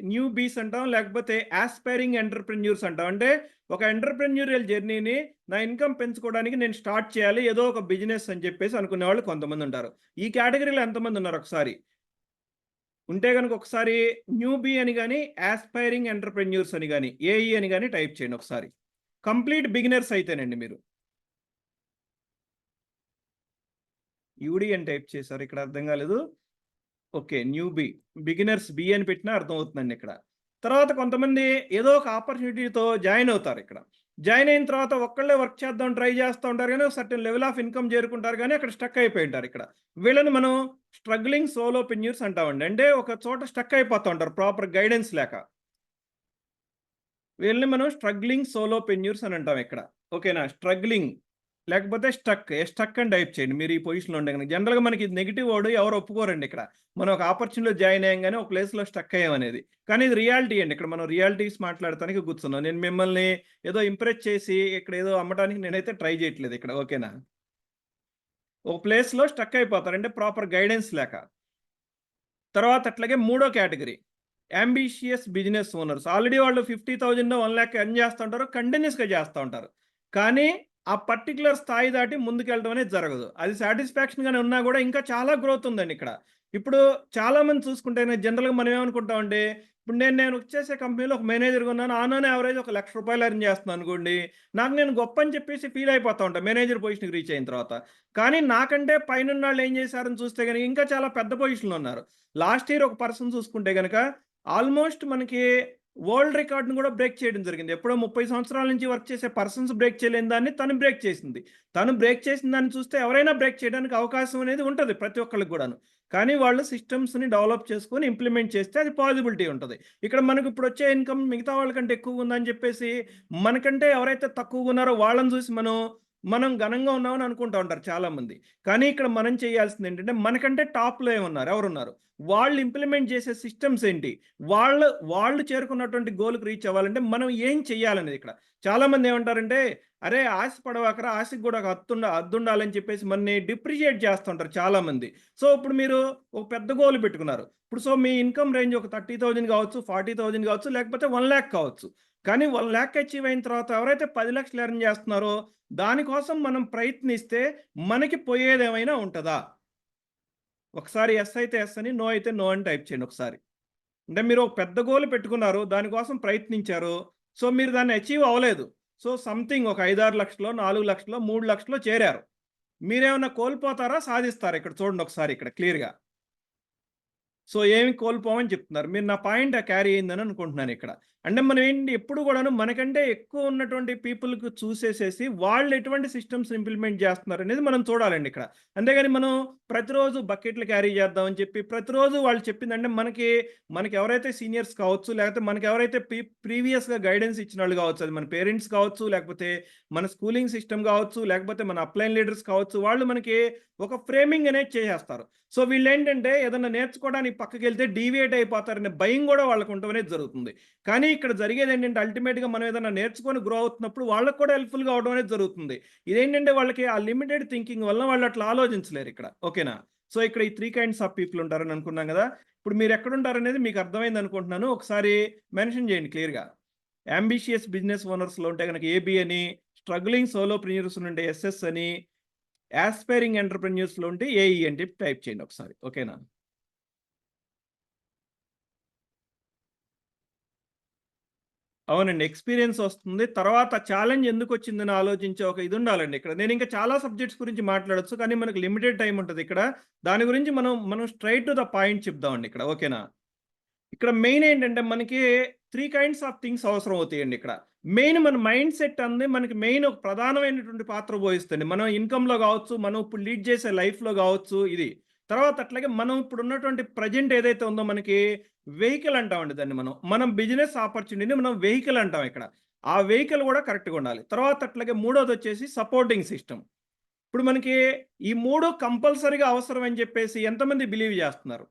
న్యూ బీస్ అంటాం. లేకపోతే యాస్పైరింగ్ ఎంటర్‌ప్రెన్యూర్స్ అంటాం. అంటే ఒక ఎంటర్‌ప్రెన్యూరియల్ జర్నీని నా ఇన్‌కమ్ పెంచుకోవడానికి నేను స్టార్ట్ చేయాలి. ఏదో ఒక బిజినెస్ అని చెప్పేసి అనుకునేవాళ్ళు కొంతమందుంటారు. ఈ కేటగరీలో ఎంతమందున్నారు ఒకసారి? ఉంటే గనుక ఒకసారి న్యూబీ అని గాని, యాస్పైరింగ్ ఎంటర్‌ప్రెన్యూర్స్ అని గాని, ఏఈ అని గాని టైప్ చేయండి ఒకసారి. కంప్లీట్ బిగినర్స్ అయితేనండి మీరు. యూడీ అని టైప్ చేశారు. ఇక్కడ అర్థం కాలేదు. ఓకే. న్యూబీ. బిగినర్స్ బి అని పెట్టినా అర్థమవుతుందండి ఇక్కడ. తర్వాత కొంతమంది ఏదో ఒక ఆపర్చునిటీతో జాయిన్ అవుతారిక్కడ. జాయిన్ అయిన తర్వాత ఒక్కళ్ళే వర్క్ చేద్దాం ట్రై చేస్తా ఉంటారు గానీ, ఒక సర్టెన్ లెవెల్ ఆఫ్ ఇన్‌కమ్ చేరుకుంటారు గానీ, అక్కడ స్టక్ అయిపోయి ఉంటారిక్కడ. వీళ్ళని మనం స్ట్రగ్లింగ్ సోలోప్రెన్యూర్స్ అంటామండి. అంటే ఒక చోట స్టక్ అయిపోతా ఉంటారు ప్రాపర్ గైడెన్స్ లేక. వీళ్ళని మనం స్ట్రగ్లింగ్ సోలోప్రెన్యూర్స్ అని అంటాం ఇక్కడ. ఓకేనా? స్ట్రగ్లింగ్ లేకపోతే స్టక్. స్టక్ అని టైప్ చేయండి మీరు ఈ పొజిషన్‌లో ఉంటే గనక. జనరల్‌గా మనకి ఇది నెగెటివ్ వర్డ్ ఎవరు ఒప్పుకోరండి ఇక్కడ. మనం ఒక ఆపర్చునిటీలో జాయిన్ అయ్యంగానే ఒక ప్లేస్‌లో స్టక్ అయ్యామనేది. కానీ ఇది రియాలిటీ అండి. ఇక్కడ మనం రియాలిటీస్ మాట్లాడటానికి కూర్చున్నాం. నేను మిమ్మల్ని ఏదో ఇంప్రెస్ చేసి ఇక్కడ ఏదో అమ్మటానికి నేనైతే ట్రై చేయట్లేదు ఇక్కడ. ఓకేనా? ఒక ప్లేస్‌లో స్టక్ అయిపోతారు. అంటే ప్రాపర్ గైడెన్స్ లేక. తర్వాత అట్లాగే మూడో category. Ambitious business owners. Already వాళ్ళు 50,000 1,00,000 ఎర్న్ చేస్తా ఉంటారు. కంటిన్యూయస్‌గా చేస్తా ఉంటారు. కానీ ఆ పర్టిక్యులర్ స్థాయి దాటి ముందుకెళ్ళడం అనేది జరగదు. అది సాటిస్ఫాక్షన్‌గానే ఉన్నా గూడా ఇంకా చాలా గ్రోత్ ఉందండి ఇక్కడ. ఇప్పుడు చాలామంది చూసుకుంటేనే జనరల్‌గా మనం ఏమనుకుంటామంటే, ఇప్పుడు నేను వర్క్ చేసే కంపెనీలో ఒక మేనేజర్‌గా ఉన్నాను. ఆన్ యాన్ యావరేజ్ ఒక రూ. 1,00,000 ఎర్న్ చేస్తున్నాను అనుకోండి. నాకు నేను గొప్ప అని చెప్పేసి ఫీల్ అయిపోతా ఉంటా మేనేజర్ పొజిషన్‌కి రీచ్ అయిన తర్వాత. కానీ నాకంటే పైనున్నోళ్ళు ఏం చేశారని చూస్తే గనుక ఇంకా చాలా పెద్ద పొజిషన్‌లో ఉన్నారు. లాస్ట్ ఇయర్ ఒక పర్సన్ చూసుకుంటే గనక ఆల్మోస్ట్ మనకి వరల్డ్ రికార్డ్‌ని గూడా బ్రేక్ చేయడం జరిగింది. ఎప్పుడో 30 సంవత్సరాల నుంచి వర్క్ చేసే పర్సన్స్ బ్రేక్ చేయలేని దాన్ని తను బ్రేక్ చేసింది. తను బ్రేక్ చేసిన దాన్ని చూస్తే ఎవరైనా బ్రేక్ చేయడానికి అవకాశం అనేది ఉంటది ప్రతి ఒక్కళ్ళకి గూడాను. కానీ వాళ్ళు సిస్టమ్స్‌ని డెవలప్ చేసుకొని ఇంప్లిమెంట్ చేస్తే అది పాజిబిలిటీ ఉంటది. ఇక్కడ మనకి ఇప్పుడొచ్చే ఇన్‌కమ్ మిగతా వాళ్ళకంటే ఎక్కువగుందని జెప్పేసి, మనకంటే ఎవరైతే తక్కువగున్నారో వాళ్ళని జూసి మనం మనం ఘనంగా ఉన్నామని అనుకుంటా ఉంటారు చాలామంది. కానీ ఇక్కడ మనం చేయాల్సిందేంటంటే, మనకంటే టాప్‌లో ఏమున్నారు? ఎవరున్నారు? వాళ్ళు ఇంప్లిమెంట్ చేసే సిస్టమ్స్ ఏంటి? వాళ్ళు చేరుకున్నటువంటి గోల్‌కి రీచ్ అవ్వాలంటే మనం ఏం చేయాలనేది ఇక్కడ. చాలామంది ఏమంటారంటే, "అరే! ఆశ పడవాకరా ఆశకి గూడా ఒక హద్దుండాలని" చెప్పేసి మనని డిప్రిషియేట్ చేస్తుంటారు చాలామంది. సో, ఇప్పుడు మీరు ఒక పెద్ద గోల్ పెట్టుకున్నారు. సో, మీ ఇన్‌కమ్ రేంజ్ ఒక 30,000 కావచ్చు, 40,000 కావచ్చు, లేకపోతే 1,00,000 కావచ్చు. కానీ 1,00,000 అచీవ్ అయిన తర్వాత ఎవరైతే 10,00,000 ఎర్న్ చేస్తున్నారో దానికోసం మనం ప్రయత్నిస్తే మనకి పోయేదేమైనా ఉంటదా? ఒకసారి యెస్ అయితే యెస్ అని, నో అయితే నో అని టైప్ చేయండి ఒకసారి. అంటే మీరు ఒక పెద్ద గోల్ పెట్టుకున్నారు. దానికోసం ప్రయత్నించారు. సో, మీరు దాన్ని అచీవ్ అవ్వలేదు. సో, సంథింగ్ ఒక 5, 6 లక్షలో, 4 లక్షలో, 3 లక్షలో చేరారు. మీరేమన్నా కోల్పోతారా? సాధిస్తారా? ఇక్కడ చూడండి ఒకసారి ఇక్కడ క్లియర్‌గా. సో, ఏమి కోల్పోమని చెప్తున్నారు. మీరు నా పాయింట్ క్యారీ అయిందని అనుకుంటున్నానిక్కడ. అంటే మనం ఏంటి ఎప్పుడు కూడాను మనకంటే ఎక్కువ ఉన్నటువంటి పీపుల్‌కి చూసేసేసి వాళ్ళు ఎటువంటి సిస్టమ్స్ ఇంప్లిమెంట్ చేస్తున్నారనేది మనం చూడాలండి ఇక్కడ. అంతేగాని మనం ప్రతిరోజు బకెట్లు క్యారీ చేద్దాం అని చెప్పి ప్రతిరోజు వాళ్ళు చెప్పిందంటే మనకెవరైతే సీనియర్స్ కావచ్చు, లేకపోతే మనకెవరైతే ప్రీవియస్‌గా గైడెన్స్ ఇచ్చినోళ్ళు కావచ్చు. అది మన పేరెంట్స్ కావచ్చు, లేకపోతే మన స్కూలింగ్ సిస్టమ్ కావచ్చు, లేకపోతే మన అప్‌లైన్ లీడర్స్ కావచ్చు. వాళ్ళు మనకి ఒక ఫ్రేమింగ్ అనేది చేసేస్తారు. సో, వీళ్ళేంటంటే ఏదన్నా నేర్చుకోవడానికి పక్కకెళ్తే డీవియేట్ అయిపోతారనే భయం గూడా వాళ్ళకుంటం అనేది జరుగుతుంది. కానీ ఇక్కడ జరిగేదేంటంటే అల్టిమేట్‌గా మనం ఏదన్నా నేర్చుకొని గ్రో అవుతున్నప్పుడు వాళ్ళకి కూడా హెల్ప్‌ఫుల్‌గా అవ్వడం అనేది జరుగుతుంది. ఇదేంటంటే వాళ్ళకి ఆ లిమిటెడ్ థింకింగ్ వల్ల వాళ్ళు అట్లా ఆలోచించలేరిక్కడ. ఓకేనా? సో, ఇక్కడ ఈ 3 కైండ్స్ ఆఫ్ పీపుల్ ఉంటారని అనుకున్నాం గదా! ఇప్పుడు మీరెక్కడుంటారనేది మీకు అర్థమైందనుకుంటున్నాను. ఒకసారి మెన్షన్ చేయండి క్లియర్‌గా. యాంబిషియస్ బిజినెస్ ఓనర్స్‌లో ఉంటే గనక ఏబీ అని, స్ట్రగ్లింగ్ సోలోప్రెన్యూర్స్ నుంటే ఎస్ఎస్ అని, యాస్పైరింగ్ ఎంటర్‌ప్రెన్యూర్స్‌లో ఉంటే ఏఈ అని చెప్పి టైప్ చేయండి ఒకసారి. ఓకేనా? అవునండి. ఎక్స్‌పీరియన్స్ వస్తుంది. తర్వాత ఛాలెంజ్ ఎందుకొచ్చిందని ఆలోచించే ఒక ఇదుండాలండి ఇక్కడ. నేనింకా చాలా సబ్జెక్ట్స్ గురించి మాట్లాడొచ్చు. కానీ మనకు లిమిటెడ్ టైమ్ ఉంటదిక్కడ. దాని గురించి మనం స్ట్రెయిట్ టు ద పాయింట్ చెప్దామండి ఇక్కడ. ఓకేనా? ఇక్కడ మెయిన్ ఏంటంటే మనకి 3 కైండ్స్ ఆఫ్ థింగ్స్ అవసరం అవుతాయండి ఇక్కడ. మెయిన్ మన మైండ్ సెట్ అనేది మనకి మెయిన్ ఒక ప్రధానమైనటువంటి పాత్ర పోషిస్తుంది. మనం ఇన్‌కమ్‌లో గావచ్చు, మనం ఇప్పుడు లీడ్ చేసే లైఫ్‌లో గావచ్చు ఇది. తర్వాత అట్లాగే మనం ఇప్పుడున్నటువంటి ప్రెజెంట్ ఏదైతే ఉందో మనకి వెహికల్ అంటామండి దాన్ని మనం. మనం బిజినెస్ ఆపర్చునిటీని మనం వెహికల్ అంటాం ఇక్కడ. ఆ వెహికల్ గూడా కరెక్ట్‌గా ఉండాలి. తర్వాత అట్లాగే మూడోదొచ్చేసి సపోర్టింగ్ సిస్టమ్. ఇప్పుడు మనకి ఈ 3 కంపల్సరీగా అవసరం అని చెప్పేసి ఎంతమంది బిలీవ్ చేస్తున్నారు?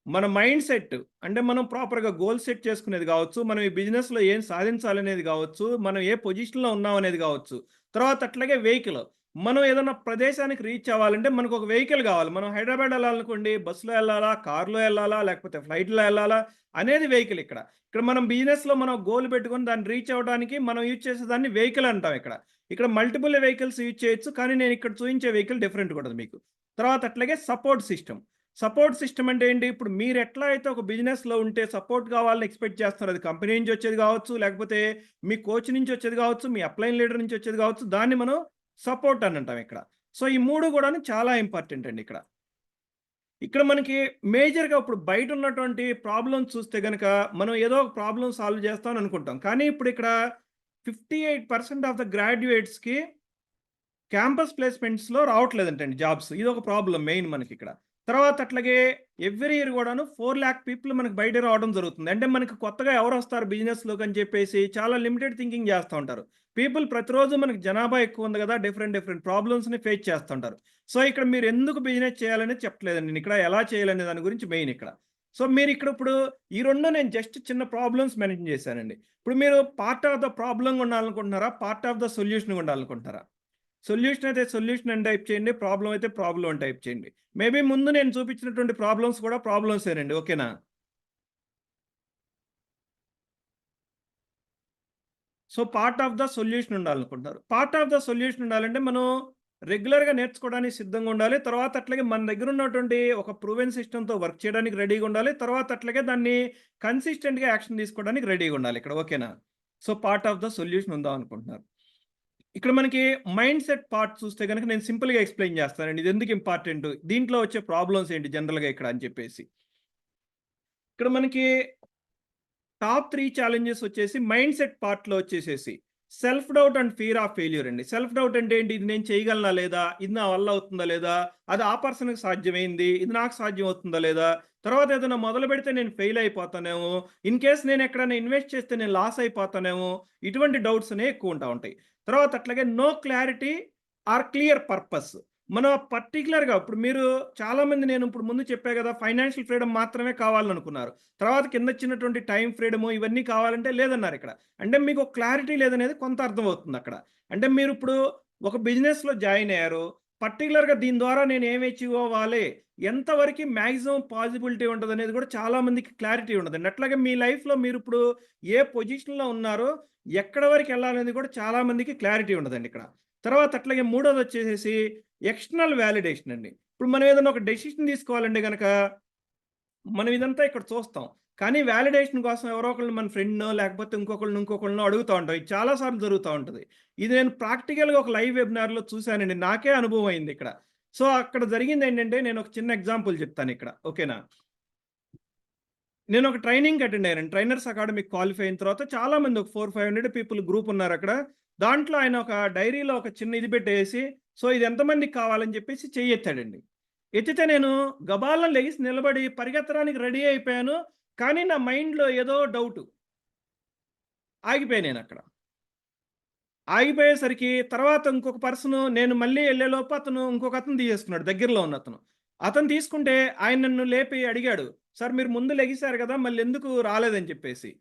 మన మైండ్ సెట్ అంటే మనం ప్రాపర్‌గా గోల్ సెట్ చేసుకునేది గావచ్చు. మనం ఈ బిజినెస్‌లో ఏం సాధించాలనేది గావచ్చు. మనం ఏ పొజిషన్‌లో ఉన్నాం అనేది గావచ్చు. తర్వాత అట్లాగే వెహికల్. మనం ఏదన్నా ప్రదేశానికి రీచ్ అవ్వాలంటే మనకొక వెహికల్ గావాలి. మనం హైదరాబాద్ ఎళ్ళాలనుకోండి బస్సులో ఎళ్ళాలా? కార్‌లో ఎళ్ళాలా? లేకపోతే ఫ్లైట్‌లో ఎళ్ళాలా? అనేది వెహికల్ ఇక్కడ. ఇక్కడ మనం బిజినెస్‌లో మనం గోల్ పెట్టుకొని దాన్ని రీచ్ అవ్వడానికి మనం యూజ్ చేసేదాన్ని వెహికల్ అంటాం ఇక్కడ. ఇక్కడ మల్టిపుల్ వెహికల్స్ యూజ్ చేయొచ్చు. కానీ నేను ఇక్కడ చూయించే వెహికల్ డిఫరెంట్‌గా ఉంటది మీకు. తర్వాత అట్లాగే సపోర్ట్ సిస్టమ్. సపోర్ట్ సిస్టమ్ అంటే ఏంటి? ఇప్పుడు మీరెట్లా అయితే ఒక బిజినెస్‌లో ఉంటే సపోర్ట్ కావాలని ఎక్స్‌పెక్ట్ చేస్తున్నారో, అది కంపెనీ నుంచి వచ్చేది కావచ్చు, లేకపోతే మీ కోచ్ నుంచి వచ్చేది కావచ్చు, మీ అప్లైన్ లీడర్ నుంచి వచ్చేది కావచ్చు. దాన్ని మనం సపోర్ట్ అని అంటాం ఇక్కడ. సో, ఈ 3 గూడాను చాలా ఇంపార్టెంట్ అండి ఇక్కడ. ఇక్కడ మనకి మేజర్‌గా ఇప్పుడు బయట ఉన్నటువంటి ప్రాబ్లమ్స్ చూస్తే గనక, మనం ఏదో ఒక ప్రాబ్లమ్ సాల్వ్ చేస్తాం అని అనుకుంటాం. కానీ ఇప్పుడు ఇక్కడ 58% ఆఫ్ ద గ్రాడ్యుయేట్స్‌కి క్యాంపస్ ప్లేస్‌మెంట్స్‌లో రావట్లేదంటండి జాబ్స్. ఇదొక ప్రాబ్లమ్ మెయిన్ మనకిక్కడ. తర్వాత అట్లాగే ఎవ్రీ ఇయర్ గూడాను 4,00,000 పీపుల్ మనకు బయట రావడం జరుగుతుంది. అంటే మనకు కొత్తగా ఎవరొస్తారు బిజినెస్‌లోకని చెప్పేసి చాలా లిమిటెడ్ థింకింగ్ జేస్తా ఉంటారు. పీపుల్ ప్రతిరోజు మనకు జనాభా ఎక్కువుంది గదా! డిఫరెంట్ డిఫరెంట్ ప్రాబ్లమ్స్‌ని ఫేస్ చేస్తుంటారు. సో, ఇక్కడ మీరెందుకు బిజినెస్ చేయాలనేది చెప్పట్లేదండి. నేనిక్కడ ఎలా చేయాలనే దాని గురించి మెయిన్ ఇక్కడ. సో, ఇప్పుడు ఈ 2 నేను జస్ట్ చిన్న ప్రాబ్లమ్స్ మెన్షన్ చేశానండి. ఇప్పుడు మీరు పార్ట్ ఆఫ్ ద ప్రాబ్లమ్‌గా ఉండాలనుకుంటున్నారా? పార్ట్ ఆఫ్ ద సొల్యూషన్‌గా ఉండాలనుకుంటున్నారా? సొల్యూషన్ అయితే సొల్యూషన్ అని టైప్ చేయండి. ప్రాబ్లమ్ అయితే ప్రాబ్లమ్ అని టైప్ చేయండి. మేబీ ముందు నేను చూపించినటువంటి ప్రాబ్లమ్స్ కూడా ప్రాబ్లమ్సేనండి. ఓకేనా? So, part of the solution ఉండాలనుకుంటున్నారు. పార్ట్ ఆఫ్ ద సొల్యూషన్ ఉండాలంటే మనం రెగ్యులర్‌గా నేర్చుకోవడానికి సిద్ధంగా ఉండాలి. తర్వాత అట్లాగే మన దగ్గర ఉన్నటువంటి ఒక ప్రూవెన్ సిస్టమ్‌తో వర్క్ చేయడానికి రెడీగా ఉండాలి. తర్వాత అట్లాగే దాన్ని కన్సిస్టెంట్‌గా యాక్షన్ తీసుకోవడానికి రెడీగా ఉండాలి ఇక్కడ. ఓకేనా? So, part of the solution ఉందాం అనుకుంటున్నారు. ఇక్కడ మనకి మైండ్ సెట్ పార్ట్ చూస్తే గనక నేను సింపుల్‌గా ఎక్స్‌ప్లెయిన్ చేస్తానండి. ఇది ఎందుకు ఇంపార్టెంట్? దీంట్లో వచ్చే ప్రాబ్లమ్స్ ఏంటి జనరల్‌గా ఇక్కడ అని చెప్పేసి. ఇక్కడ మనకి టాప్ 3 ఛాలెంజెస్ వచ్చేసి మైండ్ సెట్ పార్ట్‌లో వచ్చేసేసి self doubt and fear of failure అండి. సెల్ఫ్ డౌట్ అంటే ఏంటి? ఇది నేను చేయగలనా లేదా? ఇది నా వల్ల అవుతుందా లేదా? అది ఆ పర్సన్‌కి సాధ్యమైంది. ఇది నాకు సాధ్యం అవుతుందా లేదా? తర్వాత ఏదైనా మొదలుపెడితే నేను ఫెయిల్ అయిపోతానేమో. ఇన్ కేస్ నేను ఎక్కడైనా ఇన్వెస్ట్ చేస్తే నేను లాస్ అయిపోతానేమో. ఇటువంటి డౌట్స్ అనేవి ఎక్కువ ఉంటాయి. తర్వాత అట్లాగే no clarity or clear purpose. మనం పర్టిక్యులర్‌గా ఇప్పుడు మీరు చాలామంది నేను ఇప్పుడు ముందు చెప్పా గదా! ఫైనాన్షియల్ ఫ్రీడమ్ మాత్రమే కావాలనుకున్నారు. తర్వాత కిందొచ్చినటువంటి టైమ్ ఫ్రీడము ఇవన్నీ కావాలంటే లేదన్నారిక్కడ. అంటే మీకు ఒక క్లారిటీ లేదనేది కొంత అర్థమవుతుందక్కడ. అంటే మీరిప్పుడు ఒక బిజినెస్‌లో జాయిన్ అయ్యారు. పర్టిక్యులర్‌గా దీని ద్వారా నేను ఏమి అచీవ్ అవ్వాలి? ఎంతవరకి మాక్సిమం పాజిబిలిటీ ఉంటదనేది గూడా చాలా మందికి క్లారిటీ ఉండదండి. అట్లాగే మీ లైఫ్‌లో మీరిప్పుడు ఏ పొజిషన్‌లో ఉన్నారో, ఎక్కడి వరకెళ్ళాలనేది కూడా చాలా మందికి క్లారిటీ ఉండదండి ఇక్కడ. తర్వాత అట్లాగే మూడోదొచ్చేసేసి ఎక్స్టర్నల్ వాలిడేషన్ అండి. ఇప్పుడు మనం ఏదైనా ఒక డెసిషన్ తీసుకోవాలంటే గనక, మనం ఇదంతా ఇక్కడ చూస్తాం. కానీ వాలిడేషన్ కోసం ఎవరో ఒకళ్ళని మన ఫ్రెండ్‌నో, లేకపోతే ఇంకొకళ్ళనో అడుగుతా ఉంటాం. ఇది చాలా సార్లు జరుగుతా ఉంటది. ఇది నేను ప్రాక్టికల్‌గా ఒక లైవ్ వెబినార్‌లో చూసానండి. నాకే అనుభవం అయిందిక్కడ. సో, అక్కడ జరిగిందేంటంటే నేను ఒక చిన్న ఎగ్జాంపుల్ చెప్తానిక్కడ. ఓకేనా? నేనొక ట్రైనింగ్‌కి అటెండ్ అయ్యానండి. ట్రైనర్స్ అకాడమీకి క్వాలిఫై అయిన తర్వాత చాలామంది ఒక 500 పీపుల్ గ్రూప్ ఉన్నారక్కడ. దాంట్లో ఆయన ఒక డైరీలో ఒక చిన్న ఇది పెట్టేసి, సో, ఇది ఎంతమందికి కావాలని చెప్పేసి చెయ్యెత్తాడండి. ఎత్తితే నేను గబాల్న లెగిసి నిలబడి పరిగెత్తడానికి రెడీ అయిపోయాను. కానీ నా మైండ్‌లో ఏదో డౌటు. ఆగిపోయా నేనక్కడ. ఆగిపోయేసరికి తర్వాత ఇంకొక పర్సను నేను మళ్ళీ ఎళ్ళేలోపు అతను ఇంకొకతను తీసేసుకున్నాడు దగ్గరలో ఉన్నతను. అతను తీసుకుంటే ఆయన నన్ను లేపి అడిగాడు. "సార్ మీరు ముందు లెగిసారు గదా! మళ్ళెందుకు రాలేదని" చెప్పేసి.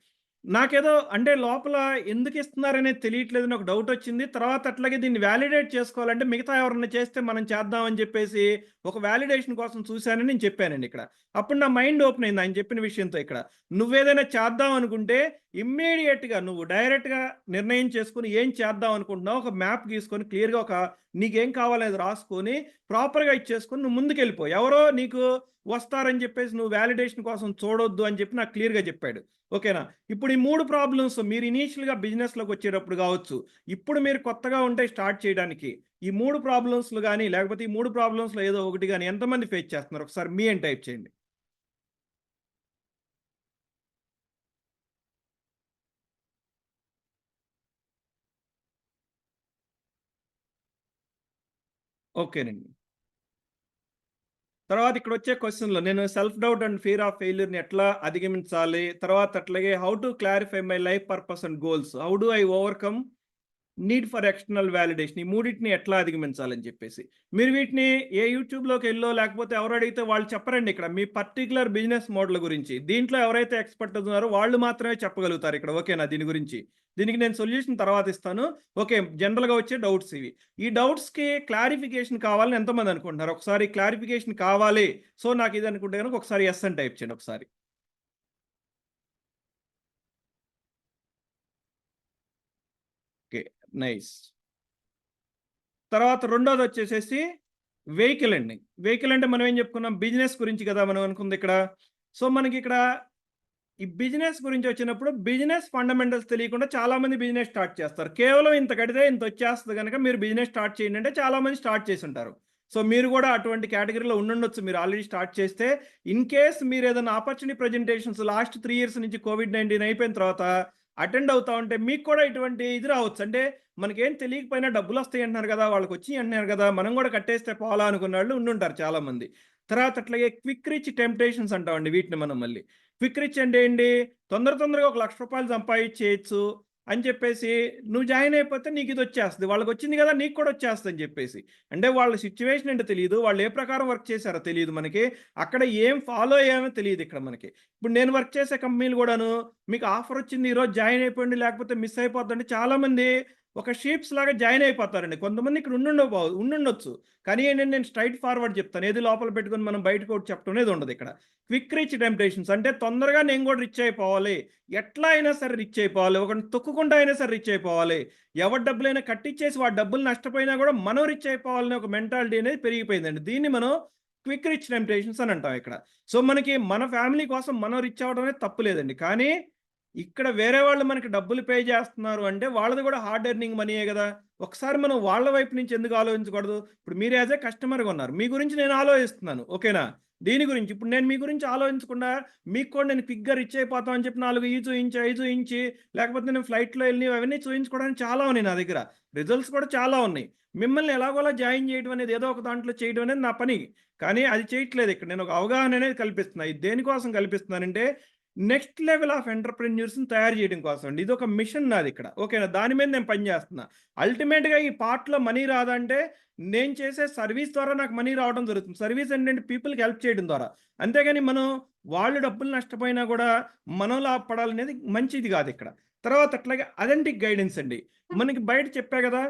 నాకేదో అంటే లోపల ఎందుకిస్తున్నారనేది తెలియట్లేదని ఒక డౌటొచ్చింది. తర్వాత అట్లాగే దీన్ని వాలిడేట్ చేసుకోవాలంటే మిగతా ఎవరన్నా చేస్తే మనం చేద్దాం అని చెప్పేసి ఒక వాలిడేషన్ కోసం చూసానని నేను చెప్పానండి ఇక్కడ. అప్పుడు నా మైండ్ ఓపెన్ అయింది ఆయన చెప్పిన విషయంతో ఇక్కడ. నువ్వేదైనా చేద్దాం అనుకుంటే ఇమ్మీడియేట్‌గా నువ్వు డైరెక్ట్‌గా నిర్ణయం చేసుకొని ఏం చేద్దాం అనుకుంటున్నావో ఒక మ్యాప్ గీసుకొని క్లియర్‌గా ఒక నీకేం కావాలనేది రాసుకొని ప్రాపర్‌గా ఇచ్చేసుకొని నువ్వు ముందుకెళ్ళిపో. ఎవరో నీకు వస్తారని చెప్పేసి నువ్వు వాలిడేషన్ కోసం చూడొద్దు అని చెప్పి నాకు క్లియర్‌గా చెప్పాడు. ఓకేనా? ఇప్పుడు ఈ 3 ప్రాబ్లమ్స్ మీరు ఇనీషియల్‌గా బిజినెస్‌లోకొచ్చేటప్పుడు గావచ్చు, ఇప్పుడు మీరు కొత్తగా ఉంటే స్టార్ట్ చేయడానికి, ఈ 3 ప్రాబ్లమ్స్‌లు గాని, లేకపోతే ఈ 3 ప్రాబ్లమ్స్‌లో ఏదో ఒకటి గాని ఎంతమంది ఫేస్ చేస్తున్నారు? ఒకసారి మీ అని టైప్ చేయండి. ఓకేనండి. తర్వాత ఇక్కడొచ్చే క్వెషన్‌లో నేను self doubt and fear of ఫెయిల్యూర్‌ని ఎట్లా అధిగమించాలి? తర్వాత అట్లాగే how to clarify my life purpose and goals? How do I overcome need for external validation ఈ మూడిటిని ఎట్లా అధిగమించాలని చెప్పేసి. మీరు వీటిని ఏ యూట్యూబ్‌లోకెళ్ళో లేకపోతే ఎవరు అడిగితే వాళ్ళు చెప్పరండి ఇక్కడ. మీ పర్టిక్యులర్ బిజినెస్ మోడల్ గురించి. దీంట్లో ఎవరైతే ఎక్స్‌పర్ట్ ఉన్నారో వాళ్ళు మాత్రమే చెప్పగలుగుతారు ఇక్కడ. ఓకేనా దీని గురించి. దీనికి నేను సొల్యూషన్ తర్వాత ఇస్తాను. ఓకే. జనరల్‌గా వచ్చే డౌట్స్ ఇవి. ఈ డౌట్స్‌కి క్లారిఫికేషన్ కావాలని ఎంతమంది అనుకుంటున్నారు? ఒకసారి క్లారిఫికేషన్ కావాలి. సో, నాకు ఇది అనుకుంటే గనుక ఒకసారి యెస్ అని టైప్ చేయండి ఒకసారి. ఓకే. నైస్. తర్వాత రెండోదొచ్చేసేసి వెహికల్ అండి. వెహికల్ అంటే మనం ఏం చెప్పుకున్నాం? బిజినెస్ గురించి కదా మనం అనుకుందిక్కడ. సో, మనకిక్కడ ఈ బిజినెస్ గురించొచ్చినప్పుడు బిజినెస్ ఫండమెంటల్స్ తెలియకుండా చాలామంది బిజినెస్ స్టార్ట్ చేస్తారు. కేవలం ఇంత కడితే ఇంతొచ్చేస్తది గనక మీరు బిజినెస్ స్టార్ట్ చేయండి అంటే చాలామంది స్టార్ట్ చేసుంటారు. సో, మీరు గూడా అటువంటి కేటగరీలో ఉండుండొచ్చు. మీరు ఆల్రెడీ స్టార్ట్ చేస్తే. ఇన్ కేస్ మీరేదైనా ఆపర్చునిటీ ప్రెజెంటేషన్స్ లాస్ట్ 3 ఇయర్స్ నుంచి కోవిడ్-19 అయిపోయిన తర్వాత అటెండ్ అవుతా ఉంటే మీకు కూడా ఇటువంటి ఇది రావచ్చు. అంటే మనకేం తెలియకపోయినా డబ్బులొస్తాయి అంటున్నారు గదా! వాళ్ళకొచ్చినియి అంటున్నారు గదా! మనం గూడా కట్టేస్తే పోలా అనుకున్నోళ్ళు ఉండుంటారు చాలామంది. తర్వాత అట్లాగే క్విక్ రిచ్ టెంప్టేషన్స్ అంటామండి వీటిని మనం మళ్ళీ. క్విక్ రిచ్ అంటే ఏంటి? తొందరగా ఒక రూ. 1,00,000 సంపాదించేయొచ్చు అని చెప్పేసి నువ్వు జాయిన్ అయిపోతే నీకిదొచ్చేస్తది. వాళ్ళకొచ్చింది గదా! నీకు కూడా వచ్చేస్తదని చెప్పేసి. అంటే వాళ్ళ సిట్యుయేషన్ ఏంటో తెలీదు. వాళ్ళు ఏ ప్రకారం వర్క్ చేశారో తెలీదు మనకి. అక్కడ ఏం ఫాలో అయ్యామో తెలీదిక్కడ మనకి. ఇప్పుడు నేను వర్క్ చేసే కంపెనీలు గూడాను మీకు ఆఫరొచ్చింది ఈరోజు జాయిన్ అయిపోండి లేకపోతే మిస్ అయిపోద్దంటే చాలామంది ఒక షీప్స్ లాగా జాయిన్ అయిపోతారండి. కొంతమంది ఇక్కడ ఉండుండొచ్చు. కానీ ఏంటంటే నేను స్ట్రెయిట్ ఫార్వర్డ్ చెప్తాను. ఏది లోపల పెట్టుకొని మనం బయటకొకటి చెప్పడం అనేది ఉండదిక్కడ. క్విక్ రిచ్ టెంప్టేషన్స్ అంటే తొందరగా నేను గూడా రిచ్ అయిపోవాలి. ఎట్లా అయినా సరే రిచ్ అయిపోవాలి. ఒకడిని తొక్కుకుంటా అయినా సరే రిచ్ అయిపోవాలి. ఎవరి డబ్బులైనా కట్టిచ్చేసి వాడి డబ్బులు నష్టపోయినా గూడా మనం రిచ్ అయిపోవాలనే ఒక మెంటాలిటీ అనేది పెరిగిపోయిందండి. దీన్ని మనం క్విక్ రిచ్ టెంప్టేషన్స్ అని అంటాం ఇక్కడ. సో, మనకి మన ఫ్యామిలీ కోసం మనం రిచ్ అవ్వడం అనేది తప్పు లేదండి. కానీ ఇక్కడ వేరే వాళ్ళు మనకి డబ్బులు పే చేస్తున్నారు అంటే వాళ్ళది గూడా హార్డ్ ఎర్నింగ్ మనీయే గదా! ఒకసారి మనం వాళ్ళ వైపు నుంచి ఎందుకు ఆలోచించకూడదు? ఇప్పుడు మీరు యాస్ ఎ కస్టమర్‌గా ఉన్నారు. మీ గురించి నేను ఆలోచిస్తున్నాను. ఓకేనా? దీని గురించి ఇప్పుడు నేను మీ గురించి ఆలోచించకుండా మీకు కూడా నేను క్విక్‌గా రిచ్ అయిపోతాం అని చెప్పి 4 ఇయి చూయించి, అయి చూయించి లేకపోతే నేను ఫ్లైట్‌లో ఎళ్ళినవి అవన్నీ చూయించుకోవడానికి చాలా ఉన్నాయి నా దగ్గర. రిజల్ట్స్ కూడా చాలా ఉన్నాయి. మిమ్మల్ని ఎలాగోలా జాయిన్ చేయడం అనేది ఏదో ఒక దాంట్లో చేయడం అనేది నా పని. కానీ అది చేయట్లేదు ఇక్కడ. నేను ఒక అవగాహన అనేది కల్పిస్తున్నా. ఇది దేనికోసం కల్పిస్తున్నానంటే నెక్స్ట్ లెవెల్ ఆఫ్ ఎంటర్‌ప్రెన్యూర్స్‌ని తయారు చేయడం కోసం అండి. ఇదొక మిషన్ నాదిక్కడ. ఓకేనా? దాని మీద నేను పని చేస్తున్నా. అల్టిమేట్‌గా ఈ పార్ట్‌లో మనీ రాదంటే, నేను చేసే సర్వీస్ ద్వారా నాకు మనీ రావడం జరుగుతుంది. సర్వీస్ ఏంటంటే పీపుల్‌కి హెల్ప్ చేయడం ద్వారా. అంతేగాని మనం వాళ్ళు డబ్బులు నష్టపోయినా గూడా మనం లాభపడాలనేది మంచిది గాదిక్కడ. తర్వాత అట్లాగే అథెంటిక్ గైడెన్స్ అండి. మనకి బయట చెప్పా గదా!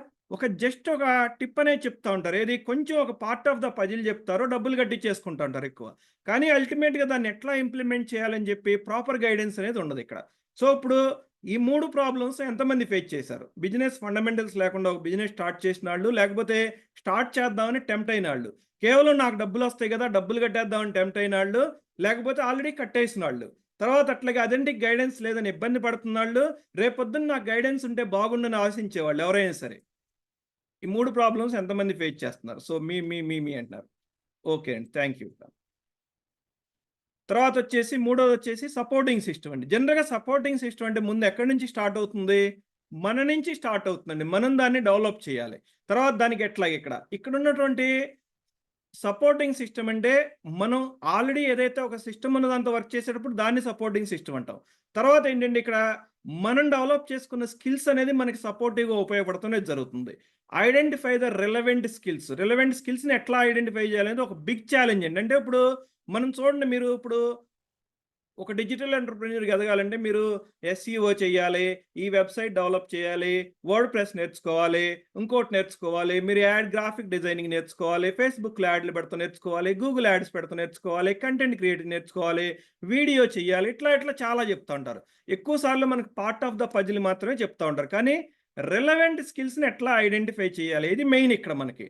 జస్ట్ ఒక టిప్ అనేది చెప్తా ఉంటారు. ఏది కొంచెం ఒక పార్ట్ ఆఫ్ ద పజిల్ జెప్తారు. డబ్బులు కట్టించేసుకుంటా ఉంటారు ఎక్కువ. కానీ అల్టిమేట్‌గా దాన్ని ఎట్లా ఇంప్లిమెంట్ చేయాలని చెప్పి ప్రాపర్ గైడెన్స్ అనేది ఉండదిక్కడ. సో, ఇప్పుడు ఈ 3 ప్రాబ్లమ్స్ ఎంతమంది ఫేస్ చేశారు? బిజినెస్ ఫండమెంటల్స్ లేకుండా ఒక బిజినెస్ స్టార్ట్ చేసినాళ్ళు, లేకపోతే స్టార్ట్ చేద్దామని టెంప్ట్ అయినాళ్ళు. కేవలం నాకు డబ్బులొస్తాయి గదా! డబ్బులు కట్టేద్దామని టెంప్ట్ అయినాళ్ళు, లేకపోతే ఆల్రెడీ కట్టేసినాళ్ళు. తర్వాత అట్లాగే అథెంటిక్ గైడెన్స్ లేదని ఇబ్బంది పడుతున్నాళ్ళు, రేపొద్దున నాకు గైడెన్స్ ఉంటే బాగుండని ఆశించేవాళ్ళు ఎవరైనా సరే. ఈ 3 ప్రాబ్లమ్స్ ఎంతమంది ఫేస్ చేస్తున్నారు? సో, మీ అంటున్నారు. ఓకే అండి. Thank you. తర్వాతొచ్చేసి మూడోదొచ్చేసి సపోర్టింగ్ సిస్టమ్ అండి. జనరల్‌గా సపోర్టింగ్ సిస్టమ్ అంటే ముందు ఎక్కడి నుంచి స్టార్ట్ అవుతుంది? మన నుంచి స్టార్ట్ అవుతుందండి. మనం దాన్ని డెవలప్ చేయాలి. తర్వాత దానికి ఎట్లా ఇక్కడ? ఇక్కడున్నటువంటి సపోర్టింగ్ సిస్టమ్ అంటే మనం ఆల్రెడీ ఏదైతే ఒక సిస్టమ్ ఉన్న దాంతో వర్క్ చేసేటప్పుడు దాన్ని సపోర్టింగ్ సిస్టమ్ అంటాం. తర్వాత ఏంటంటే ఇక్కడ మనం డెవలప్ చేసుకున్న స్కిల్స్ అనేది మనకి సపోర్టివ్‌గా ఉపయోగపడుతున్నది జరుగుతుంది. Identify the relevant skills. Relevant స్కిల్స్‌ని ఎట్లా ఐడెంటిఫై చేయాలనేది ఒక బిగ్ ఛాలెంజ్ అండి. అంటే ఇప్పుడు మనం చూడండి మీరు ఇప్పుడు ఒక డిజిటల్ ఎంటర్‌ప్రెన్యూర్‌గా ఎదగాలంటే మీరు ఎస్‌ఈఓ చేయాలి, ఈ వెబ్‌సైట్ డెవలప్ చేయాలి, వర్డ్ ప్రెస్ నేర్చుకోవాలి, ఇంకోటి నేర్చుకోవాలి, మీరు గ్రాఫిక్ డిజైనింగ్ నేర్చుకోవాలి, ఫేస్‌బుక్‌లో యాడ్‌లు పెడతా నేర్చుకోవాలి, గూగుల్ యాడ్స్ పెడతా నేర్చుకోవాలి, కంటెంట్ క్రియేటింగ్ నేర్చుకోవాలి, వీడియో చేయాలి. ఇట్లా చాలా చెప్తా ఉంటారు. ఎక్కువ సార్లు మనకు పార్ట్ ఆఫ్ ద పజిల్ మాత్రమే చెప్తా ఉంటారు. కానీ రిలవెంట్ స్కిల్స్‌ని ఎట్లా ఐడెంటిఫై చేయాలి? ఇది మెయిన్ ఇక్కడ మనకి.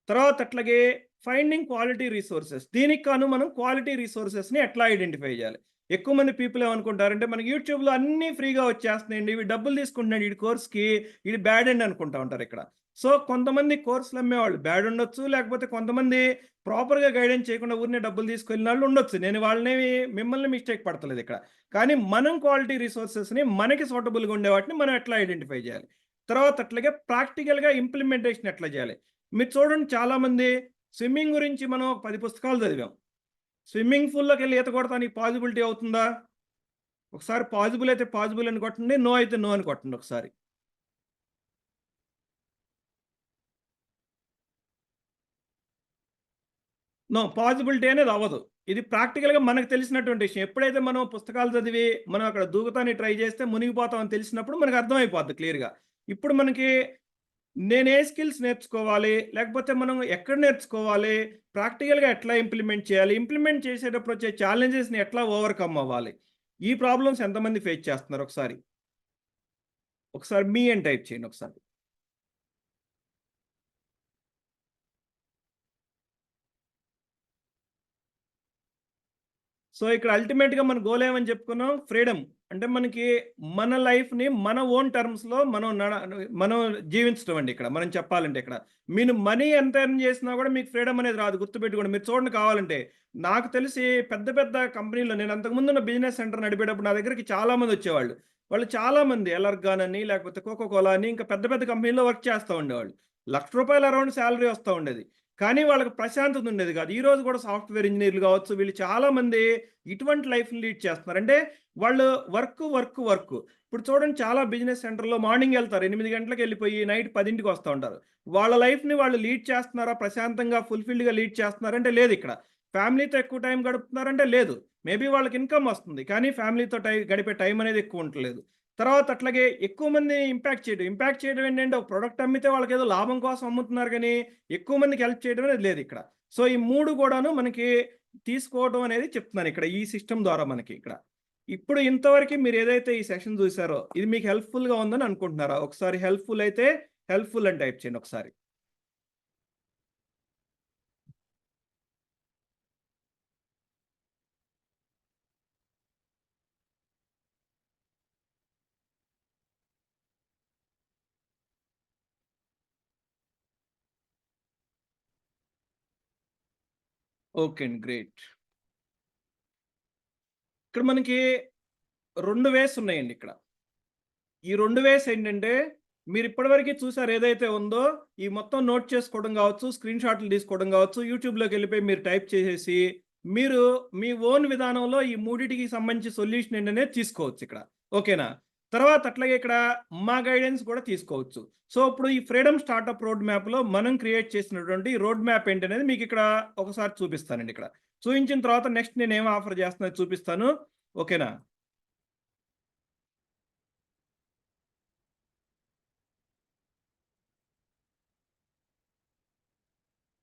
తర్వాత అట్లాగే ఫైండింగ్ క్వాలిటీ రిసోర్సెస్. దీనికి గాను మనం క్వాలిటీ రిసోర్సెస్‌ని ఎట్లా ఐడెంటిఫై జేయాలి? ఎక్కువ మంది పీపుల్ ఏమనుకుంటారంటే మనకి యూట్యూబ్‌లో అన్నీ ఫ్రీగా వచ్చేస్తున్నాయండి. ఈడు డబ్బులు తీసుకుంటున్నాడు ఈడి కోర్స్‌కి. ఈడు బ్యాడ్ అండి అనుకుంటా ఉంటారిక్కడ. సో, కొంతమంది కోర్సులు అమ్మేవాళ్ళు బ్యాడ్ ఉండొచ్చు. లేకపోతే కొంతమంది ప్రాపర్‌గా గైడెన్స్ చేయకుండా ఊరినే డబ్బులు తీసుకెళ్ళినోళ్ళు ఉండొచ్చు. నేను వాళ్ళనేమి మిమ్మల్ని మిస్టేక్ పడతలేదిక్కడ. కానీ మనం క్వాలిటీ రిసోర్సెస్‌ని మనకి సూటబుల్‌గా ఉండే వాటిని మనం ఎట్లా ఐడెంటిఫై జేయాలి? తర్వాత అట్లాగే ప్రాక్టికల్‌గా ఇంప్లిమెంటేషన్ ఎట్లా జేయాలి? మీరు చూడండి చాలామంది స్విమ్మింగ్ గురించి మనం ఒక 10 పుస్తకాలు చదివాం. స్విమ్మింగ్ పూల్‌లోకెళ్ళి ఈత కొడతానికి పాజిబిలిటీ అవుతుందా? ఒకసారి పాజిబుల్ అయితే పాజిబుల్ అని కొట్టండి. నో అయితే నో అని కొట్టండి ఒకసారి. నో పాజిబిలిటీ అనేది అవ్వదు. ఇది ప్రాక్టికల్‌గా మనకు తెలిసినటువంటి విషయం. ఎప్పుడైతే మనం పుస్తకాలు చదివి మనం అక్కడ దూకటానికి ట్రై చేస్తే మునిగిపోతాం అని తెలిసినప్పుడు మనకు అర్థమైపోద్ది క్లియర్‌గా. ఇప్పుడు మనకి నేను ఏ స్కిల్స్ నేర్చుకోవాలి? లేకపోతే మనం ఎక్కడ నేర్చుకోవాలి? ప్రాక్టికల్‌గా ఎట్లా ఇంప్లిమెంట్ చేయాలి? ఇంప్లిమెంట్ చేసేటప్పుడు వచ్చే ఛాలెంజెస్‌ని ఎట్లా ఓవర్‌కమ్ అవ్వాలి? ఈ ప్రాబ్లమ్స్ ఎంతమంది ఫేస్ చేస్తున్నారు ఒకసారి? ఒకసారి మీ అని టైప్ చేయండి ఒకసారి. సో, ఇక్కడ అల్టిమేట్‌గా మన గోల్ ఏమని చెప్పుకున్నాం? ఫ్రీడమ్. అంటే మనకి మన లైఫ్‌ని మన ఓన్ టర్మ్స్‌లో మనం జీవించడం అండి ఇక్కడ. మనం చెప్పాలంటే ఇక్కడ. మీరు మనీ ఎంత ఎర్న్ చేసినా కూడా మీకు ఫ్రీడమ్ అనేది రాదు. గుర్తుపెట్టుకోండి. మీరు చూడండి కావాలంటే. నాకు తెలిసి పెద్ద పెద్ద కంపెనీలో నేను అంతకుముందున్న బిజినెస్ సెంటర్ నడిపేటప్పుడు నా దగ్గరికి చాలామంది వచ్చేవాళ్ళు. వాళ్ళు చాలామంది ఎలర్గాన్ అని, లేకపోతే కోకో కోలా అని ఇంకా పెద్ద పెద్ద కంపెనీలో వర్క్ చేస్తా ఉండేవాళ్ళు. రూ. 1,00,000 అరౌండ్ సాలరీ వస్తా ఉండేది. కానీ వాళ్ళకి ప్రశాంతత ఉండేది కాదు. ఈరోజు కూడా సాఫ్ట్‌వేర్ ఇంజినీర్‌లు కావచ్చు, వీళ్ళు చాలామంది ఇటువంటి లైఫ్‌ని లీడ్ చేస్తున్నారు. అంటే వాళ్ళు వర్క్. ఇప్పుడు చూడండి చాలా బిజినెస్ సెంటర్‌లో మార్నింగ్ ఎళ్తారు. 8 గంటలకెళ్ళిపోయి నైట్ 10కి వస్తా ఉంటారు. వాళ్ళ లైఫ్‌ని వాళ్ళు లీడ్ చేస్తున్నారా? ప్రశాంతంగా ఫుల్‌ఫిల్డ్‌గా లీడ్ చేస్తున్నారంటే లేదిక్కడ. ఫ్యామిలీతో ఎక్కువ టైం గడుపుతున్నారంటే లేదు. మేబీ వాళ్ళకి ఇన్‌కమ్ వస్తుంది. కానీ ఫ్యామిలీతో గడిపే టైం అనేది ఎక్కువ ఉండట్లేదు. తర్వాత అట్లాగే ఎక్కువ మందిని ఇంపాక్ట్ చేయడం. ఇంపాక్ట్ చేయడం ఏంటంటే ఒక ప్రొడక్ట్ అమ్మితే వాళ్ళకేదో లాభం కోసం అమ్ముతున్నారు గానీ, ఎక్కువ మందికి హెల్ప్ చేయడం అనేది లేదిక్కడ. సో, ఈ 3 గూడాను మనకి తీసుకోవడం అనేది చెప్తున్నానిక్కడ. ఈ సిస్టమ్ ద్వారా మనకి ఇక్కడ. ఇప్పుడు ఇంతవరకి మీరేదైతే ఈ సెషన్ జూసారో, ఇది మీకు హెల్ప్‌ఫుల్‌గా ఉందని అనుకుంటున్నారా? ఒకసారి హెల్ప్‌ఫుల్ అయితే హెల్ప్‌ఫుల్ అని టైప్ చేయండి ఒకసారి. ఓకే అండి. గ్రేట్. ఇక్కడ మనకి 2 వేస్ ఉన్నాయండి ఇక్కడ. ఈ 2 వేస్ ఏంటంటే, మీరిప్పటివరకి చూసారు ఏదైతే ఉందో, ఈ మొత్తం నోట్ చేసుకోవడం గావచ్చు, స్క్రీన్ షాట్లు తీసుకోవడం గావచ్చు, యూట్యూబ్‌లోకెళ్ళిపోయి మీరు టైప్ చేసేసి, మీరు మీ ఓన్ విధానంలో ఈ మూడిటికి సంబంధించి సొల్యూషన్ ఏంటనేది తీసుకోవచ్చు ఇక్కడ. ఓకేనా? తర్వాత అట్లాగే ఇక్కడ మా గైడెన్స్ కూడా తీసుకోవచ్చు. సో, ఇప్పుడు ఈ ఫ్రీడమ్ స్టార్టప్ రోడ్ మ్యాప్‌లో మనం క్రియేట్ చేసినటువంటి రోడ్ మ్యాప్ ఏంటనేది మీకిక్కడ ఒకసారి చూపిస్తానండి ఇక్కడ. చూయించిన తర్వాత నెక్స్ట్ నేనేం ఆఫర్ చేస్తున్నానో చూపిస్తాను. ఓకేనా?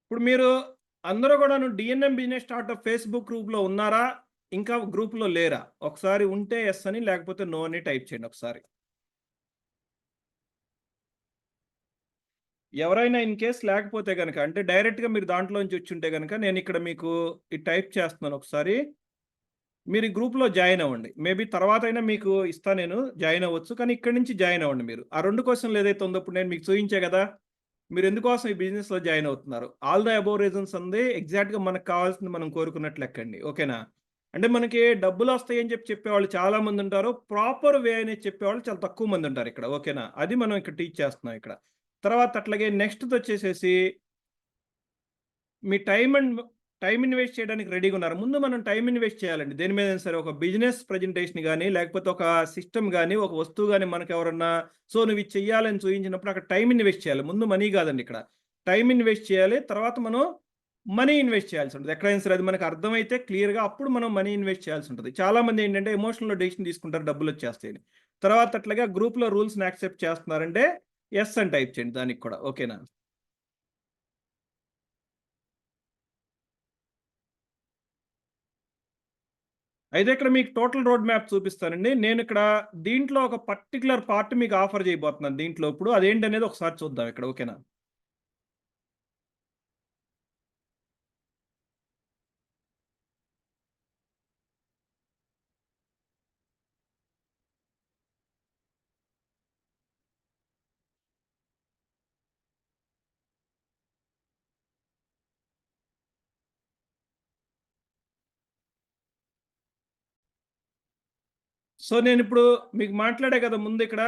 ఇప్పుడు మీరు అందరూ గూడాను డీఎన్ఎం బిజినెస్ స్టార్టప్ ఫేస్‌బుక్ గ్రూప్‌లో ఉన్నారా? ఇంకా గ్రూప్‌లో లేరా? ఒకసారి ఉంటే యెస్ అని లేకపోతే నో అని టైప్ చేయండి ఒకసారి. ఎవరైనా ఇన్ కేస్ లేకపోతే గనక అంటే డైరెక్ట్‌గా మీరు దాంట్లోంచి వచ్చుంటే గనక నేనిక్కడ మీకు ఇది టైప్ చేస్తున్నాను ఒకసారి. మీరు ఈ గ్రూప్‌లో జాయిన్ అవ్వండి. మేబీ తర్వాతైనా మీకు ఇస్తా నేను జాయిన్ అవ్వచ్చు. కానీ ఇక్కడి నుంచి జాయిన్ అవ్వండి మీరు. ఆ 2 క్వెషన్‌లు ఏదైతే ఉందో ఇప్పుడు నేను మీకు చూయించా గదా! మీరు ఎందుకోసం ఈ బిజినెస్‌లో జాయిన్ అవుతున్నారు? ఆల్ ద అబోవ్ రీజన్స్ అంది ఎగ్జాక్ట్‌గా మనకు కావాల్సింది మనం కోరుకున్నట్లు లెక్కండి. ఓకేనా? అంటే మనకి డబ్బులొస్తాయని చెప్పేవాళ్ళు చాలా మందుంటారు. ప్రాపర్ వే అనేది చెప్పేవాళ్ళు చాలా తక్కువ మందుంటారు ఇక్కడ. ఓకేనా? అది మనం ఇక్కడ టీచ్ చేస్తున్నాం ఇక్కడ. తర్వాత అట్లాగే నెక్స్ట్‌దొచ్చేసేసి మీ టైమ్ ఇన్వెస్ట్ చేయడానికి రెడీగున్నారా? ముందు మనం టైమ్ ఇన్వెస్ట్ చేయాలండి. దేని మీదైనా సరే ఒక బిజినెస్ ప్రెజెంటేషన్ గాని, లేకపోతే ఒక సిస్టమ్ గాని, ఒక వస్తువు గాని మనకెవరన్నా సో, నువ్విది చెయ్యాలని చూయించినప్పుడు అక్కడ టైమ్ ఇన్వెస్ట్ చేయాలి. ముందు మనీ గాదండి ఇక్కడ. టైమ్ ఇన్వెస్ట్ చేయాలి. తర్వాత మనం మనీ ఇన్వెస్ట్ చేయాల్సుంటది. ఎక్కడైనా సరే అది మనకు అర్థమైతే క్లియర్‌గా అప్పుడు మనం మనీ ఇన్వెస్ట్ చేయాల్సుంటది. చాలామంది ఏంటంటే ఎమోషనల్‌లో డెసిషన్ తీసుకుంటారు డబ్బులొచ్చేస్తాయని. తర్వాత అట్లాగా గ్రూప్‌లో రూల్స్‌ని యాక్సెప్ట్ చేస్తున్నారంటే యెస్ అని టైప్ చేయండి దానికి కూడా. ఓకేనా? అయితే ఇక్కడ మీకు టోటల్ రోడ్ మ్యాప్ చూపిస్తానండి. నేనిక్కడ దీంట్లో ఒక పర్టిక్యులర్ పార్ట్ మీకు ఆఫర్ చేయబోతున్నాను దీంట్లో ఇప్పుడు. అదేంటనేది ఒకసారి చూద్దాం ఇక్కడ. ఓకేనా? సో, నేనిప్పుడు మీకు మాట్లాడా కదా ముందిక్కడ.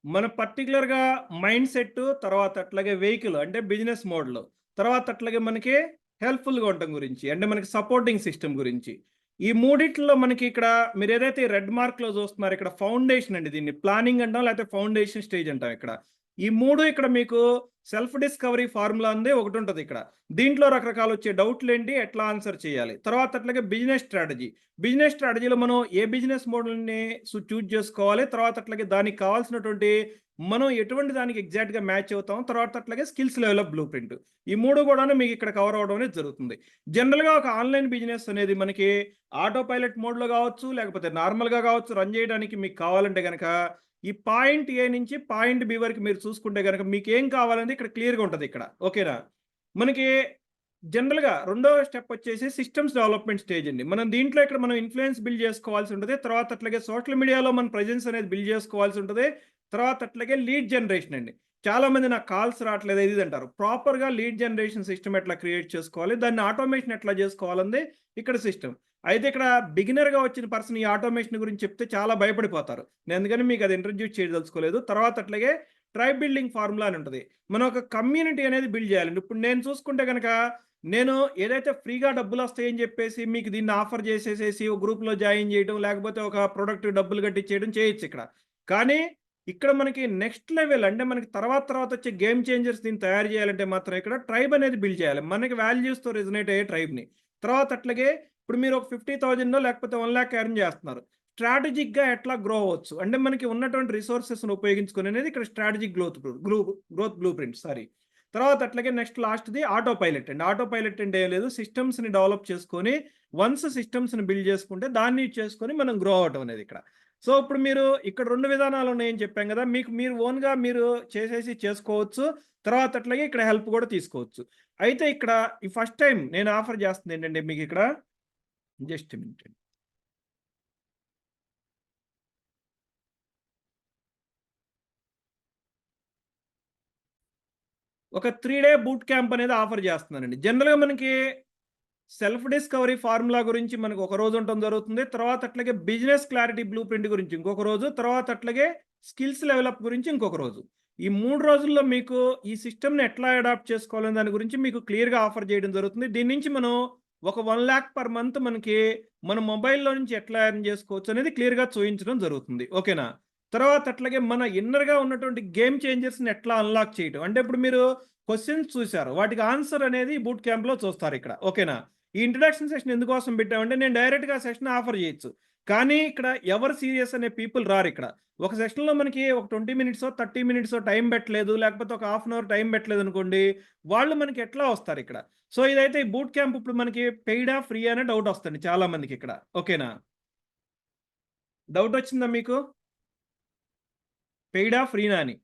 మన పర్టిక్యులర్‌గా మైండ్ సెట్టు, తర్వాత అట్లాగే వెహికల్ అంటే బిజినెస్ మోడల్. తర్వాత అట్లాగే మనకి హెల్ప్‌ఫుల్‌గా ఉండటం గురించి. అంటే మనకి సపోర్టింగ్ సిస్టమ్ గురించి. ఈ మూడిట్లో మనకి ఇక్కడ మీరేదైతే రెడ్ మార్క్‌లో చూస్తున్నారో ఇక్కడ ఫౌండేషన్ అండి దీన్ని. ప్లానింగ్ అంటాం లేకపోతే ఫౌండేషన్ స్టేజ్ అంటాం ఇక్కడ. ఈ 3 ఇక్కడ మీకు సెల్ఫ్ డిస్కవరీ ఫార్ములా అంది ఒకటుంటదిక్కడ. దీంట్లో రకరకాలొచ్చే డౌట్‌లేంటి, ఎట్లా ఆన్సర్ చేయాలి. తర్వాత అట్లాగే బిజినెస్ స్ట్రాటజీ. బిజినెస్ స్ట్రాటజీలో మనం ఏ బిజినెస్ మోడల్‌ని చూజ్ చేసుకోవాలి. తర్వాత అట్లాగే దానికి కావాల్సినటువంటి మనం ఎటువంటి దానికి ఎగ్జాక్ట్‌గా మ్యాచ్ అవుతాం. తర్వాత అట్లాగే స్కిల్స్ డెవలప్ బ్లూ ప్రింట్. ఈ 3 గూడాను మీకిక్కడ కవర్ అవ్వడం అనేది జరుగుతుంది. జనరల్‌గా ఒక ఆన్‌లైన్ బిజినెస్ అనేది మనకి ఆటో పైలట్ మోడ్‌లో గావచ్చు, లేకపోతే నార్మల్‌గా గావచ్చు రన్ జేయడానికి మీకు కావాలంటే గనక ఈ పాయింట్ ఏ నుంచి పాయింట్ బి వరకు మీరు చూసుకుంటే గనక మీకేం కావాలనేది ఇక్కడ క్లియర్‌గా ఉంటదిక్కడ. ఓకేనా? మనకి జనరల్‌గా రెండవ స్టెప్ వచ్చేసి సిస్టమ్స్ డెవలప్‌మెంట్ స్టేజ్ అండి. మనం దీంట్లో ఇక్కడ మనం ఇన్‌ఫ్లూయెన్స్ బిల్డ్ చేసుకోవాల్సి ఉంటది. తర్వాత అట్లాగే సోషల్ మీడియాలో మన ప్రెజెన్స్ అనేది బిల్డ్ చేసుకోవాల్సి ఉంటది. తర్వాత అట్లాగే లీడ్ జనరేషన్ అండి. చాలామంది నాకు కాల్స్ రావట్లేదు అది ఇది అంటారు. ప్రాపర్‌గా లీడ్ జనరేషన్ సిస్టమ్ ఎట్లా క్రియేట్ చేసుకోవాలి? దాన్ని ఆటోమేషన్ ఎట్లా చేసుకోవాలంది ఇక్కడ సిస్టమ్. అయితే ఇక్కడ బిగినర్‌గా వచ్చిన పర్సన్ ఈ ఆటోమేషన్ గురించి చెప్తే చాలా భయపడిపోతారు. నేను అందుకని మీకు అది ఇంట్రొడ్యూస్ చేయదలుచుకోలేదు. తర్వాత అట్లాగే ట్రైబ్ బిల్డింగ్ ఫార్ములా అని ఉంటది. మనం ఒక కమ్యూనిటీ అనేది బిల్డ్ చేయాలండి. ఇప్పుడు నేను చూసుకుంటే గనక నేను ఏదైతే ఫ్రీగా డబ్బులొస్తాయని జెప్పేసి మీకు దీన్ని ఆఫర్ జేసేసేసి ఒక గ్రూప్‌లో జాయిన్ జేయడం, లేకపోతే ఒక ప్రొడక్ట్‌కి డబ్బులు కట్టిచ్చేయడం చేయొచ్చిక్కడ. కానీ ఇక్కడ మనకి నెక్స్ట్ లెవెల్ అంటే మనకి తర్వాతొచ్చే గేమ్ చేంజర్స్ దీన్ని తయారు జేయాలంటే మాత్రం ఇక్కడ ట్రైబ్ అనేది బిల్డ్ చేయాలి. మనకి వాల్యూస్‌తో రెసొనేట్ అయ్యే ట్రైబ్‌ని. తర్వాత అట్లాగే ఇప్పుడు మీరు ఒక 50,000 లేకపోతే 1,00,000 ఎర్న్ జేస్తున్నారు. స్ట్రాటజిక్‌గా ఎట్లా గ్రో అవ్వచ్చు? అంటే మనకి ఉన్నటువంటి రిసోర్సెస్‌ని ఉపయోగించుకొని అనేది ఇక్కడ strategic growth blue print sorry. తర్వాత అట్లాగే నెక్స్ట్ లాస్ట్‌ది ఆటో పైలట్ అండి. ఆటో పైలట్ అంటే ఏం లేదు సిస్టమ్స్‌ని డెవలప్ చేసుకొని వన్స్ సిస్టమ్స్‌ని బిల్డ్ చేసుకుంటే దాన్ని యూజ్ చేసుకొని మనం గ్రో అవ్వటం అనేది ఇక్కడ. సో, ఇప్పుడు మీరు ఇక్కడ 2 విధానాలు ఉన్నాయని చెప్పాం గదా! మీకు మీరు ఓన్‌గా మీరు చేసేసి చేసుకోవచ్చు. తర్వాత అట్లాగే ఇక్కడ హెల్ప్ గూడా తీసుకోవచ్చు. అయితే ఇక్కడ ఈ ఫస్ట్ టైమ్ నేను ఆఫర్ చేస్తుంది ఏంటంటే మీకిక్కడ జస్ట్ ఎ మినిట్ అండి. ఒక 3 డే బూట్ క్యాంప్ అనేది ఆఫర్ చేస్తున్నానండి. జనరల్‌గా మనకి సెల్ఫ్ డిస్కవరీ ఫార్ములా గురించి మనకు ఒక రోజు ఉండటం జరుగుతుంది. తర్వాత అట్లాగే బిజినెస్ క్లారిటీ బ్లూ ప్రింట్ గురించి ఇంకొక రోజు. తర్వాత అట్లాగే స్కిల్స్ లెవెలప్ గురించి ఇంకొక రోజు. ఈ 3 రోజుల్లో మీకు ఈ సిస్టమ్‌ని ఎట్లా అడాప్ట్ చేసుకోవాలనే దాని గురించి మీకు క్లియర్‌గా ఆఫర్ చేయడం జరుగుతుంది. దీని నుంచి మనం ఒక 1,00,000 పర్ మంత్ మనకి మన మొబైల్‌లో నుంచి ఎట్లా ఎర్న్ చేసుకోవచ్చు అనేది క్లియర్‌గా చూయించడం జరుగుతుంది. ఓకేనా? తర్వాత అట్లాగే మన ఇన్నర్‌గా ఉన్నటువంటి గేమ్ చేంజర్స్‌ని ఎట్లా అన్‌లాక్ చేయటం. అంటే ఇప్పుడు మీరు క్వెషన్స్ చూసారు. వాటికి ఆన్సర్ అనేది బూట్ క్యాంప్‌లో చూస్తారిక్కడ. ఓకేనా? ఈ ఇంట్రడక్షన్ సెషన్ ఎందుకోసం పెట్టామంటే నేను డైరెక్ట్‌గా ఆ సెషన్ ఆఫర్ చేయొచ్చు. కానీ ఇక్కడ ఎవరు సీరియస్ అనే పీపుల్ రారిక్కడ. ఒక సెషన్‌లో మనకి ఒక 20 మినిట్సో, 30 మినిట్సో టైం పెట్టలేదు. లేకపోతే ఒక హాఫ్ అన్ అవర్ టైం పెట్టలేదనుకోండి. వాళ్ళు మనకి ఎట్లా వస్తారిక్కడ. సో, ఇదైతే ఈ బూట్ క్యాంప్ ఇప్పుడు మనకి పెయిడా? ఫ్రీయా? అనే డౌట్ వస్తుంది చాలా మందికిక్కడ. ఓకేనా? డౌట్ వచ్చిందా మీకు? పెయిడా? ఫ్రీనా అని?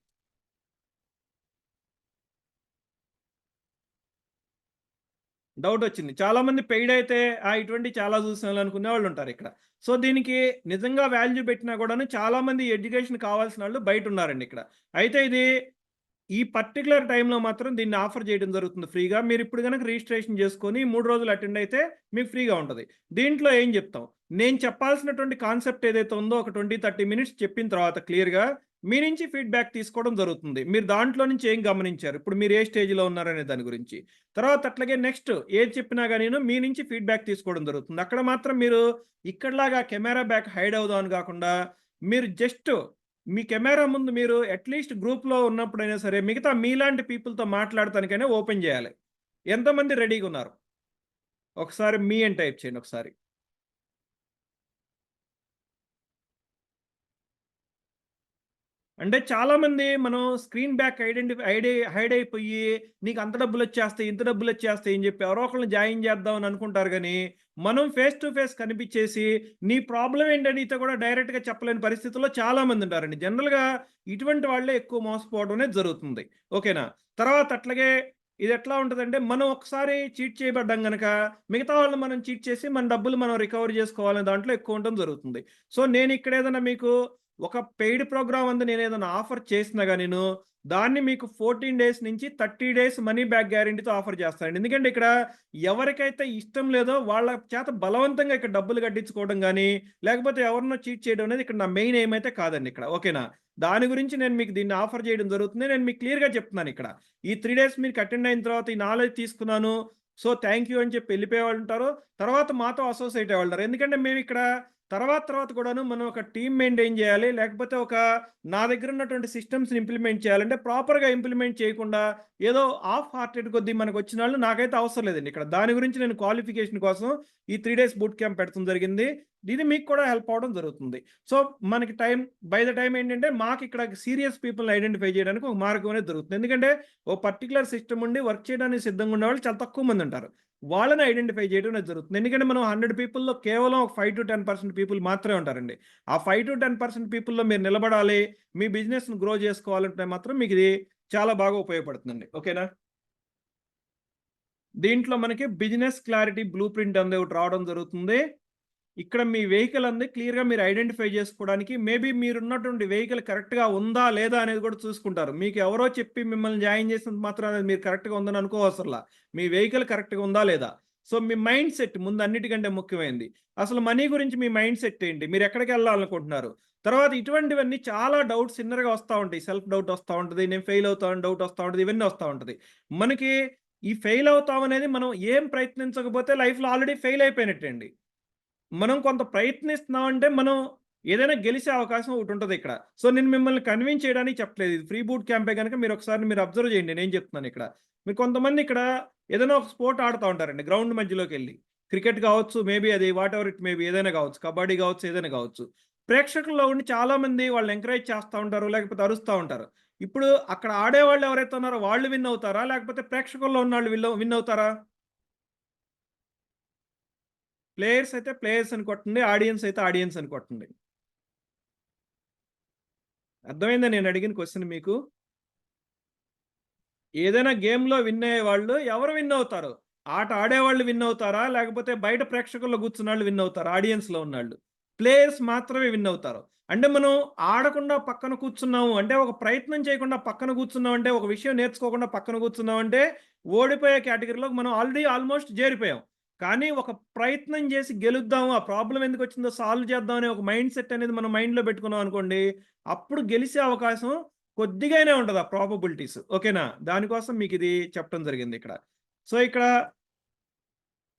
డౌటొచ్చింది. చాలామంది పెయిడ్ అయితే ఇటువంటివి చాలా చూసాంలే అనుకునే వాళ్ళుంటారిక్కడ. సో, దీనికి నిజంగా వాల్యూ పెట్టినా గూడాను చాలామంది ఎడ్యుకేషన్ కావాల్సినోళ్ళు బయటున్నారండి ఇక్కడ. అయితే ఇది ఈ పర్టిక్యులర్ టైమ్‌లో మాత్రం దీన్ని ఆఫర్ చేయడం జరుగుతుంది ఫ్రీగా. మీరిప్పుడు గనక రిజిస్ట్రేషన్ చేసుకొని 3 రోజులు అటెండ్ అయితే మీకు ఫ్రీగా ఉంటది. దీంట్లో ఏం చెప్తాం? నేను చెప్పాల్సినటువంటి కాన్సెప్ట్ ఏదైతే ఉందో ఒక 20, 30 మినిట్స్ చెప్పిన తర్వాత క్లియర్‌గా మీ నుంచి ఫీడ్‌బ్యాక్ తీసుకోవడం జరుగుతుంది. మీరు దాంట్లో నుంచి ఏం గమనించారు? ఇప్పుడు మీరు ఏ స్టేజ్‌లో ఉన్నారనే దాని గురించి. తర్వాత అట్లాగే నెక్స్ట్ ఏది చెప్పినా గానిను మీ నుంచి ఫీడ్‌బ్యాక్ తీసుకోవడం జరుగుతుంది. అక్కడ మాత్రం మీరు ఇక్కడిలాగా కెమెరా బ్యాక్ హైడ్ అవుదాం అని గాకుండా మీరు జస్ట్ మీ కెమెరా ముందు మీరు అట్‌లీస్ట్ గ్రూప్‌లో ఉన్నప్పుడైనా సరే, మిగతా మీలాంటి పీపుల్‌తో మాట్లాడటానికైనా ఓపెన్ జేయాలి. ఎంతమంది రెడీగున్నారు? ఒకసారి మీ అని టైప్ చేయండి ఒకసారి. అంటే చాలామంది మనం స్క్రీన్ బ్యాక్ హైడ్ అయిపోయి, నీకు అంత డబ్బులొచ్చేస్తాయి, ఇంత డబ్బులొచ్చేస్తాయి అని జెప్పి ఎవరో ఒకళ్ళని జాయిన్ చేద్దాం అని అనుకుంటారు గానీ, మనం ఫేస్ టు ఫేస్ కనిపిచ్చేసి, నీ ప్రాబ్లమ్ ఏంటని నీతో కూడా డైరెక్ట్‌గా చెప్పలేని పరిస్థితుల్లో చాలామంది ఉంటారండి. జనరల్‌గా ఇటువంటి వాళ్ళే ఎక్కువ మోసపోవడం అనేది జరుగుతుంది. ఓకేనా? తర్వాత అట్లాగే ఇదెట్లా ఉంటదంటే, మనం ఒకసారి చీట్ చేయబడ్డాం గనక, మిగతా వాళ్ళని మనం చీట్ చేసి, మన డబ్బులు మనం రికవర్ జేసుకోవాలనే దాంట్లో ఎక్కువ ఉండడం జరుగుతుంది. సో, నేనిక్కడేదన్నా మీకు ఒక పెయిడ్ ప్రోగ్రామ్ అందు నేనేదైనా ఆఫర్ చేసినా గానిను, దాన్ని మీకు 14 డేస్ నుంచి 30 డేస్ మనీ బ్యాక్ గ్యారంటీతో ఆఫర్ చేస్తానండి. ఎందుకంటే ఇక్కడ ఎవరికైతే ఇష్టం లేదో వాళ్ళ చేత బలవంతంగా ఇక్కడ డబ్బులు కట్టించుకోవడం గానీ, లేకపోతే ఎవరినో చీట్ చేయడం అనేది ఇక్కడ నా మెయిన్ ఎయిమ్ అయితే కాదండి ఇక్కడ. ఓకేనా? దాని గురించి నేను మీకు దీన్ని ఆఫర్ చేయడం జరుగుతుంది. నేను మీకు క్లియర్‌గా చెప్తున్నానిక్కడ. ఈ 3 డేస్ మీకు అటెండ్ అయిన తర్వాత ఈ నాలెడ్జ్ తీసుకున్నాను. సో, థాంక్ యూ అని చెప్పి ఎళ్ళిపోయేవాళ్ళుంటారు. తర్వాత మాతో అసోసియేట్ అయ్యేవాళ్ళుంటారు. ఎందుకంటే మేమిక్కడ తర్వాత కూడాను మనం ఒక టీమ్ మెయింటైన్ జేయాలి. లేకపోతే నా దగ్గర ఉన్నటువంటి సిస్టమ్స్‌ని ఇంప్లిమెంట్ చేయాలంటే ప్రాపర్‌గా ఇంప్లిమెంట్ చేయకుండా ఏదో హాఫ్ హార్టెడ్ కొద్దీ మనకొచ్చినోళ్ళు నాకైతే అవసరం లేదండి ఇక్కడ. దాని గురించి నేను క్వాలిఫికేషన్ కోసం ఈ 3 డేస్ బూట్ క్యాంప్ పెట్టడం జరిగింది. ఇది మీకు కూడా హెల్ప్ అవ్వడం జరుగుతుంది. సో, మనకి బై ద టైమ్ ఏంటంటే మాకిక్కడ సీరియస్ పీపుల్‌ని ఐడెంటిఫై చేయడానికి ఒక మార్గం అనేది దొరుకుతుంది. ఎందుకంటే ఓ పర్టిక్యులర్ సిస్టమ్ ఉండి వర్క్ చేయడానికి సిద్ధంగా ఉండేవాళ్ళు చాలా తక్కువ మందుంటారు. వాళ్ళని ఐడెంటిఫై చేయడం అనేది జరుగుతుంది. ఎందుకంటే మనం 100 పీపుల్‌లో కేవలం ఒక 5-10% పీపుల్ మాత్రమే ఉంటారండి. ఆ 5-10% పీపుల్‌లో మీరు నిలబడాలి, మీ బిజినెస్‌ని గ్రో చేసుకోవాలంటే మాత్రం మీకిది చాలా బాగా ఉపయోగపడుతుందండి. ఓకేనా? దీంట్లో మనకి బిజినెస్ క్లారిటీ బ్లూ ప్రింట్ అనేది ఒకటి రావడం జరుగుతుంది. ఇక్కడ మీ వెహికల్ అంది క్లియర్‌గా మీరు ఐడెంటిఫై చేసుకోవడానికి మేబీ మీరున్నటువంటి వెహికల్ కరెక్ట్‌గా ఉందా? లేదా? అనేది కూడా చూసుకుంటారు. మీకు ఎవరో చెప్పి మిమ్మల్ని జాయిన్ చేసినంత మాత్రాన మీరు కరెక్ట్‌గా ఉందని అనుకోవసరలా. మీ వెహికల్ కరెక్ట్‌గా ఉందా? లేదా? సో, మీ మైండ్ సెట్ ముందు అన్నిటికంటే ముఖ్యమైనది. అసలు మనీ గురించి మీ మైండ్ సెట్ ఏంటి? మీరెక్కడికెళ్ళాలనుకుంటున్నారు? తర్వాత ఇటువంటివన్నీ చాలా డౌట్స్ ఇన్నర్‌గా వస్తా ఉంటాయి. సెల్ఫ్ డౌట్ వస్తా ఉంటది. నేను ఫెయిల్ అవుతానని డౌట్ వస్తా ఉంటది. ఇవన్నీ వస్తా ఉంటది. మనకి ఈ ఫెయిల్ అవుతామనేది మనం ఏం ప్రయత్నించకపోతే లైఫ్‌లో ఆల్రెడీ ఫెయిల్ అయిపోయినట్టే అండి. మనం కొంత ప్రయత్నిస్తున్నామంటే, మనం ఏదైనా గెలిసే అవకాశం ఒకటుంటదిక్కడ. సో, నేను మిమ్మల్ని కన్విన్స్ చేయడానికి చెప్పట్లేదు. ఇది ఫ్రీ బూట్ క్యాంపే గనక మీరొకసారి మీరు అబ్జర్వ్ చేయండి నేనేం చెప్తున్నానిక్కడ. మీరు కొంతమంది ఇక్కడ ఏదైనా ఒక స్పోర్ట్ ఆడుతా ఉంటారండి గ్రౌండ్ మధ్యలోకెళ్ళి. క్రికెట్ గావచ్చు, మేబీ అది what ever it may be ఏదైనా గావచ్చు. కబడ్డీ గావచ్చు, ఏదైనా గావచ్చు. ప్రేక్షకుల్లో ఉండి చాలామంది వాళ్ళని ఎంకరేజ్ చేస్తా ఉంటారు. లేకపోతే అరుస్తా ఉంటారు. ఇప్పుడు అక్కడ ఆడేవాళ్ళు ఎవరైతే ఉన్నారో వాళ్ళు విన్ అవుతారా? లేకపోతే ప్రేక్షకుల్లో ఉన్నోళ్ళు విన్ అవుతారా? ప్లేయర్స్ అయితే ప్లేయర్స్ అని కొట్టండి. ఆడియన్స్ అయితే ఆడియన్స్ అని కొట్టండి. అర్థమైందా నేనడిగిన క్వెషన్ మీకు? ఏదైనా గేమ్‌లో విన్ అయ్యేవాళ్ళు ఎవరు విన్ అవుతారు? ఆట ఆడేవాళ్ళు విన్ అవుతారా? లేకపోతే బయట ప్రేక్షకుల్లో కూర్చున్నోళ్ళు విన్ అవుతారా? ఆడియన్స్‌లో ఉన్నోళ్ళు. ప్లేయర్స్ మాత్రమే విన్ అవుతారు. అంటే మనం ఆడకుండా పక్కన కూర్చున్నాము అంటే ఒక ప్రయత్నం చేయకుండా పక్కన కూర్చున్నామంటే ఒక విషయం నేర్చుకోకుండా పక్కన కూర్చున్నామంటే ఓడిపోయే కేటగరీలోకి మనం ఆల్రెడీ ఆల్‌మోస్ట్ చేరిపోయాం. కానీ ఒక ప్రయత్నం చేసి గెలుద్దాము. ఆ ప్రాబ్లమ్ ఎందుకొచ్చిందో సాల్వ్ చేద్దాం అనే ఒక మైండ్ సెట్ అనేది మనం మైండ్‌లో పెట్టుకున్నాం అనుకోండి. అప్పుడు గెలిసే అవకాశం కొద్దిగానే ఉంటది ఆ ప్రాబబిలిటీస్. ఓకేనా? దానికోసం మీకిది చెప్పడం జరిగిందిక్కడ. సో, ఇక్కడ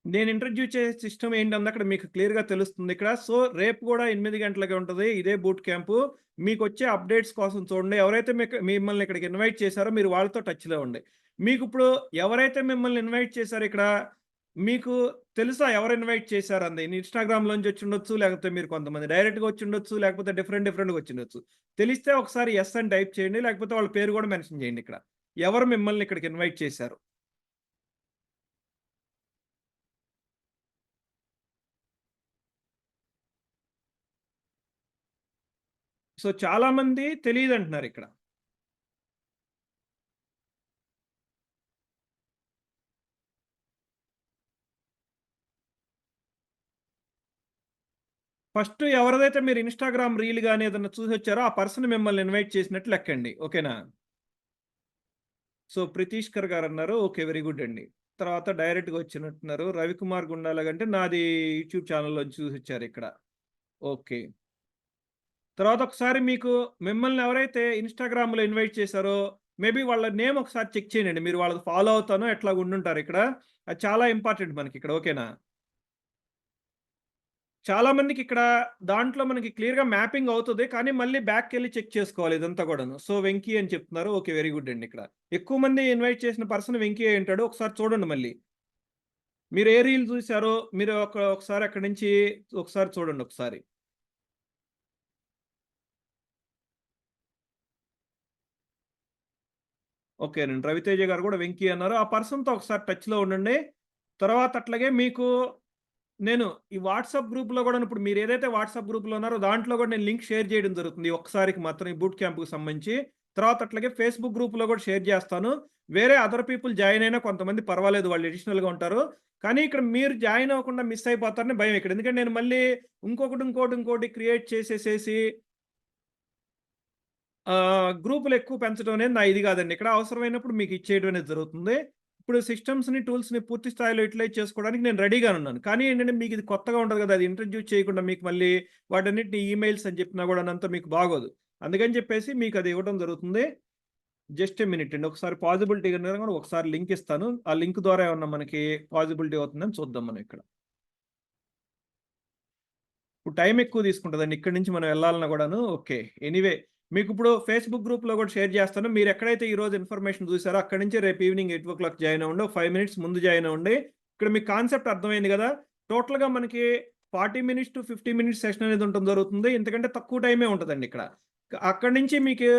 నేను ఇంట్రొడ్యూస్ చేసే సిస్టమ్ ఏంటంటే అక్కడ మీకు క్లియర్‌గా తెలుస్తుంది ఇక్కడ. సో, రేపు గూడా 8 గంటలకే ఉంటది. ఇదే బూట్ క్యాంపు. మీకొచ్చే అప్‌డేట్స్ కోసం చూడండి. ఎవరైతే మిమ్మల్ని ఇక్కడికి ఇన్వైట్ చేశారో మీరు వాళ్ళతో టచ్‌లో ఉండి. మీకిప్పుడు ఎవరైతే మిమ్మల్ని ఇన్వైట్ చేశారో ఇక్కడ మీకు తెలుసా ఎవరు ఇన్వైట్ చేశారంది? ఇన్‌స్టాగ్రామ్‌లోంచి వచ్చుండొచ్చు. లేకపోతే మీరు కొంతమంది డైరెక్ట్‌గా వచ్చుండొచ్చు. లేకపోతే డిఫరెంట్‌గా వచ్చుండొచ్చు. తెలిస్తే ఒకసారి యెస్ అని టైప్ చేయండి. లేకపోతే వాళ్ళ పేరు గూడా మెన్షన్ చేయండి ఇక్కడ. ఎవరు మిమ్మల్ని ఇక్కడికి ఇన్వైట్ చేశారు? సో, చాలా మంది తెలీదంటున్నారిక్కడ. ఫస్ట్ ఎవరిదైతే మీరు ఇన్‌స్టాగ్రామ్ రీల్ గాని ఏదన్నా చూసొచ్చారో, ఆ పర్సన్ మిమ్మల్ని ఇన్వైట్ చేసినట్టు లెక్కండి. ఓకేనా? సో, 'ప్రితీష్కర్' గారన్నారు. ఓకే. వెరీ గుడ్ అండి. తర్వాత డైరెక్ట్‌గా వచ్చినట్టున్నారు. 'రవికుమార్ గుండాల' అంటే నాది యూట్యూబ్ ఛానెల్‌లోంచి చూసొచ్చారిక్కడ. ఓకే. తర్వాత ఒకసారి మీకు మిమ్మల్ని ఎవరైతే ఇన్‌స్టాగ్రామ్‌లో ఇన్వైట్ చేశారో, మేబీ వాళ్ళ నేమ్ ఒకసారి చెక్ చేయండి. మీరు వాళ్ళది ఫాలో అవుతానో ఎట్లాగో ఉండుంటారిక్కడ. అది చాలా ఇంపార్టెంట్ మనకిక్కడ. ఓకేనా? చాలా మందికిక్కడ దాంట్లో మనకి క్లియర్‌గా మ్యాపింగ్ అవుతది. కానీ మళ్ళీ బ్యాక్‌కెళ్ళి చెక్ చేసుకోవాలి ఇదంతా గూడాను. సో, వెంకీ అని చెప్తున్నారు. ఓకే. వెరీ గుడ్ అండి ఇక్కడ. ఎక్కువ మంది ఇన్వైట్ చేసిన పర్సన్ వెంకీ అయ్యుంటాడు. ఒకసారి చూడండి మళ్ళీ. మీరు ఏ రీల్ చూసారో మీరు ఒకసారి అక్కడి నుంచి ఒకసారి చూడండి ఒకసారి. ఓకేనండి. 'రవితేజ' గారు గూడా వెంకీ అన్నారు. ఆ పర్సన్‌తో ఒకసారి టచ్‌లో ఉండండి. తర్వాత అట్లాగే మీకు నేను ఈ వాట్సాప్ గ్రూప్‌లో గూడాను ఇప్పుడు మీరేదైతే వాట్సాప్ గ్రూప్‌లో ఉన్నారో దాంట్లో గూడా నేను లింక్ షేర్ జేయడం జరుగుతుంది. ఈ ఒక్కసారికి మాత్రం ఈ బూట్ క్యాంప్‌కి సంబంధించి. తర్వాత అట్లాగే ఫేస్‌బుక్ గ్రూప్‌లో గూడా షేర్ జేస్తాను. వేరే అదర్ పీపుల్ జాయిన్ అయినా కొంతమంది పర్వాలేదు వాళ్ళు అడిషనల్‌గా ఉంటారు. కానీ ఇక్కడ మీరు జాయిన్ అవ్వకుండా మిస్ అయిపోతారని భయం ఇక్కడ. ఎందుకంటే నేను మళ్ళీ ఇంకోటి క్రియేట్ చేసేసేసి గ్రూపులు ఎక్కువ పెంచడం అనేది నా ఇది గాదండి. ఇక్కడ అవసరమైనప్పుడు మీకు ఇచ్చేయడం అనేది జరుగుతుంది. ఇప్పుడు సిస్టమ్స్‌ని, టూల్స్‌ని పూర్తి స్థాయిలో యుటిలైజ్ చేసుకోవడానికి నేను రెడీగానున్నాను. కానీ ఏంటంటే మీకిది కొత్తగా ఉంటది గదా! అది ఇంట్రొడ్యూస్ చేయకుండా మీకు మళ్ళీ వాటన్నిటిని ఈమెయిల్స్ అని చెప్పినా గూడానంతా మీకు బాగోదు. అందుకని చెప్పేసి మీకది ఇవ్వడం జరుగుతుంది. జస్ట్ ఎ మినిట్ అండి. ఒకసారి పాజిబిలిటీ గనుక ఒకసారి లింక్ ఇస్తాను. ఆ లింక్ ద్వారా ఏమన్నా మనకి పాజిబిలిటీ అవుతుందని చూద్దాం మనం ఇక్కడ. ఇప్పుడు టైం ఎక్కువ తీసుకుంటదండి. ఇక్కడి నుంచి మనం వెళ్ళాలన్నా గూడాను. ఓకే. ఎనీవే మీకిప్పుడు ఫేస్‌బుక్ గ్రూప్‌లో గూడా షేర్ జేస్తాను. మీరెక్కడైతే ఈరోజు ఇన్ఫర్మేషన్ జూసారో అక్కడి నుంచి రేపు ఈవినింగ్ 8:00 జాయిన్ అవ్వండి. ఒక 5 మినిట్స్ ముందు జాయిన్ అవ్వండి. ఇక్కడ మీకు కాన్సెప్ట్ అర్థమైంది గదా! టోటల్‌గా మనకి 40 మినిట్స్ టు 50 మినిట్స్ సెషన్ అనేది ఉండటం జరుగుతుంది. ఇంతకంటే తక్కువ టైమే ఉంటదండి ఇక్కడ. అక్కడి నుంచి మీకు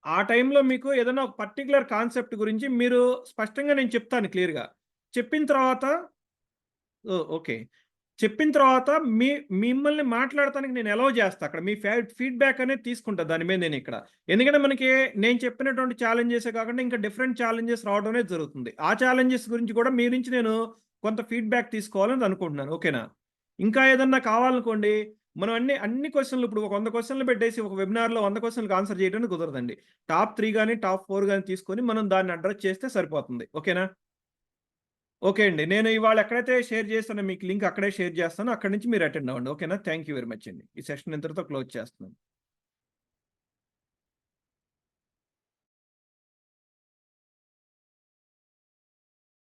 ఆ టైంలో మీకు ఏదైనా ఒక పర్టిక్యులర్ కాన్సెప్ట్ గురించి మీరు స్పష్టంగా నేను చెప్తాను క్లియర్‌గా. చెప్పిన తర్వాత ఓకే. చెప్పిన తర్వాత మిమ్మల్ని మాట్లాడటానికి నేను అలౌ చేస్తా అక్కడ. మీ ఫీడ్‌బ్యాక్ అనేది తీసుకుంటా దాని మీద నేనిక్కడ. ఎందుకంటే మనకి నేను చెప్పినటువంటి ఛాలెంజెసే కాకుండా ఇంకా డిఫరెంట్ ఛాలెంజెస్ రావడం అనేది జరుగుతుంది. ఆ ఛాలెంజెస్ గురించి కూడా మీ నుంచి నేను కొంత ఫీడ్‌బ్యాక్ తీసుకోవాలని అనుకుంటున్నాను. ఓకేనా? ఇంకా ఏదన్నా కావాలనుకోండి, మనం అన్ని క్వెషన్‌లు ఇప్పుడు ఒక 100 క్వెషన్‌లు పెట్టేసి ఒక వెబినార్‌లో 100 క్వెషన్‌లకి ఆన్సర్ చేయడానికి కుదరదండి. టాప్ 3 గాని, టాప్ 4 గాని తీసుకొని మనం దాన్ని అడ్రెస్ చేస్తే సరిపోతుంది. ఓకేనా? ఓకే అండి. నేను ఇవాళ ఎక్కడైతే షేర్ చేశానో మీకు లింక్ అక్కడే షేర్ చేస్తాను. అక్కడి నుంచి మీరు అటెండ్ అవ్వండి. ఓకేనా? థాంక్ యూ వెరీ మచ్ అండి. ఈ సెషన్ ఇంతటితో క్లోజ్ చేస్తున్నాను.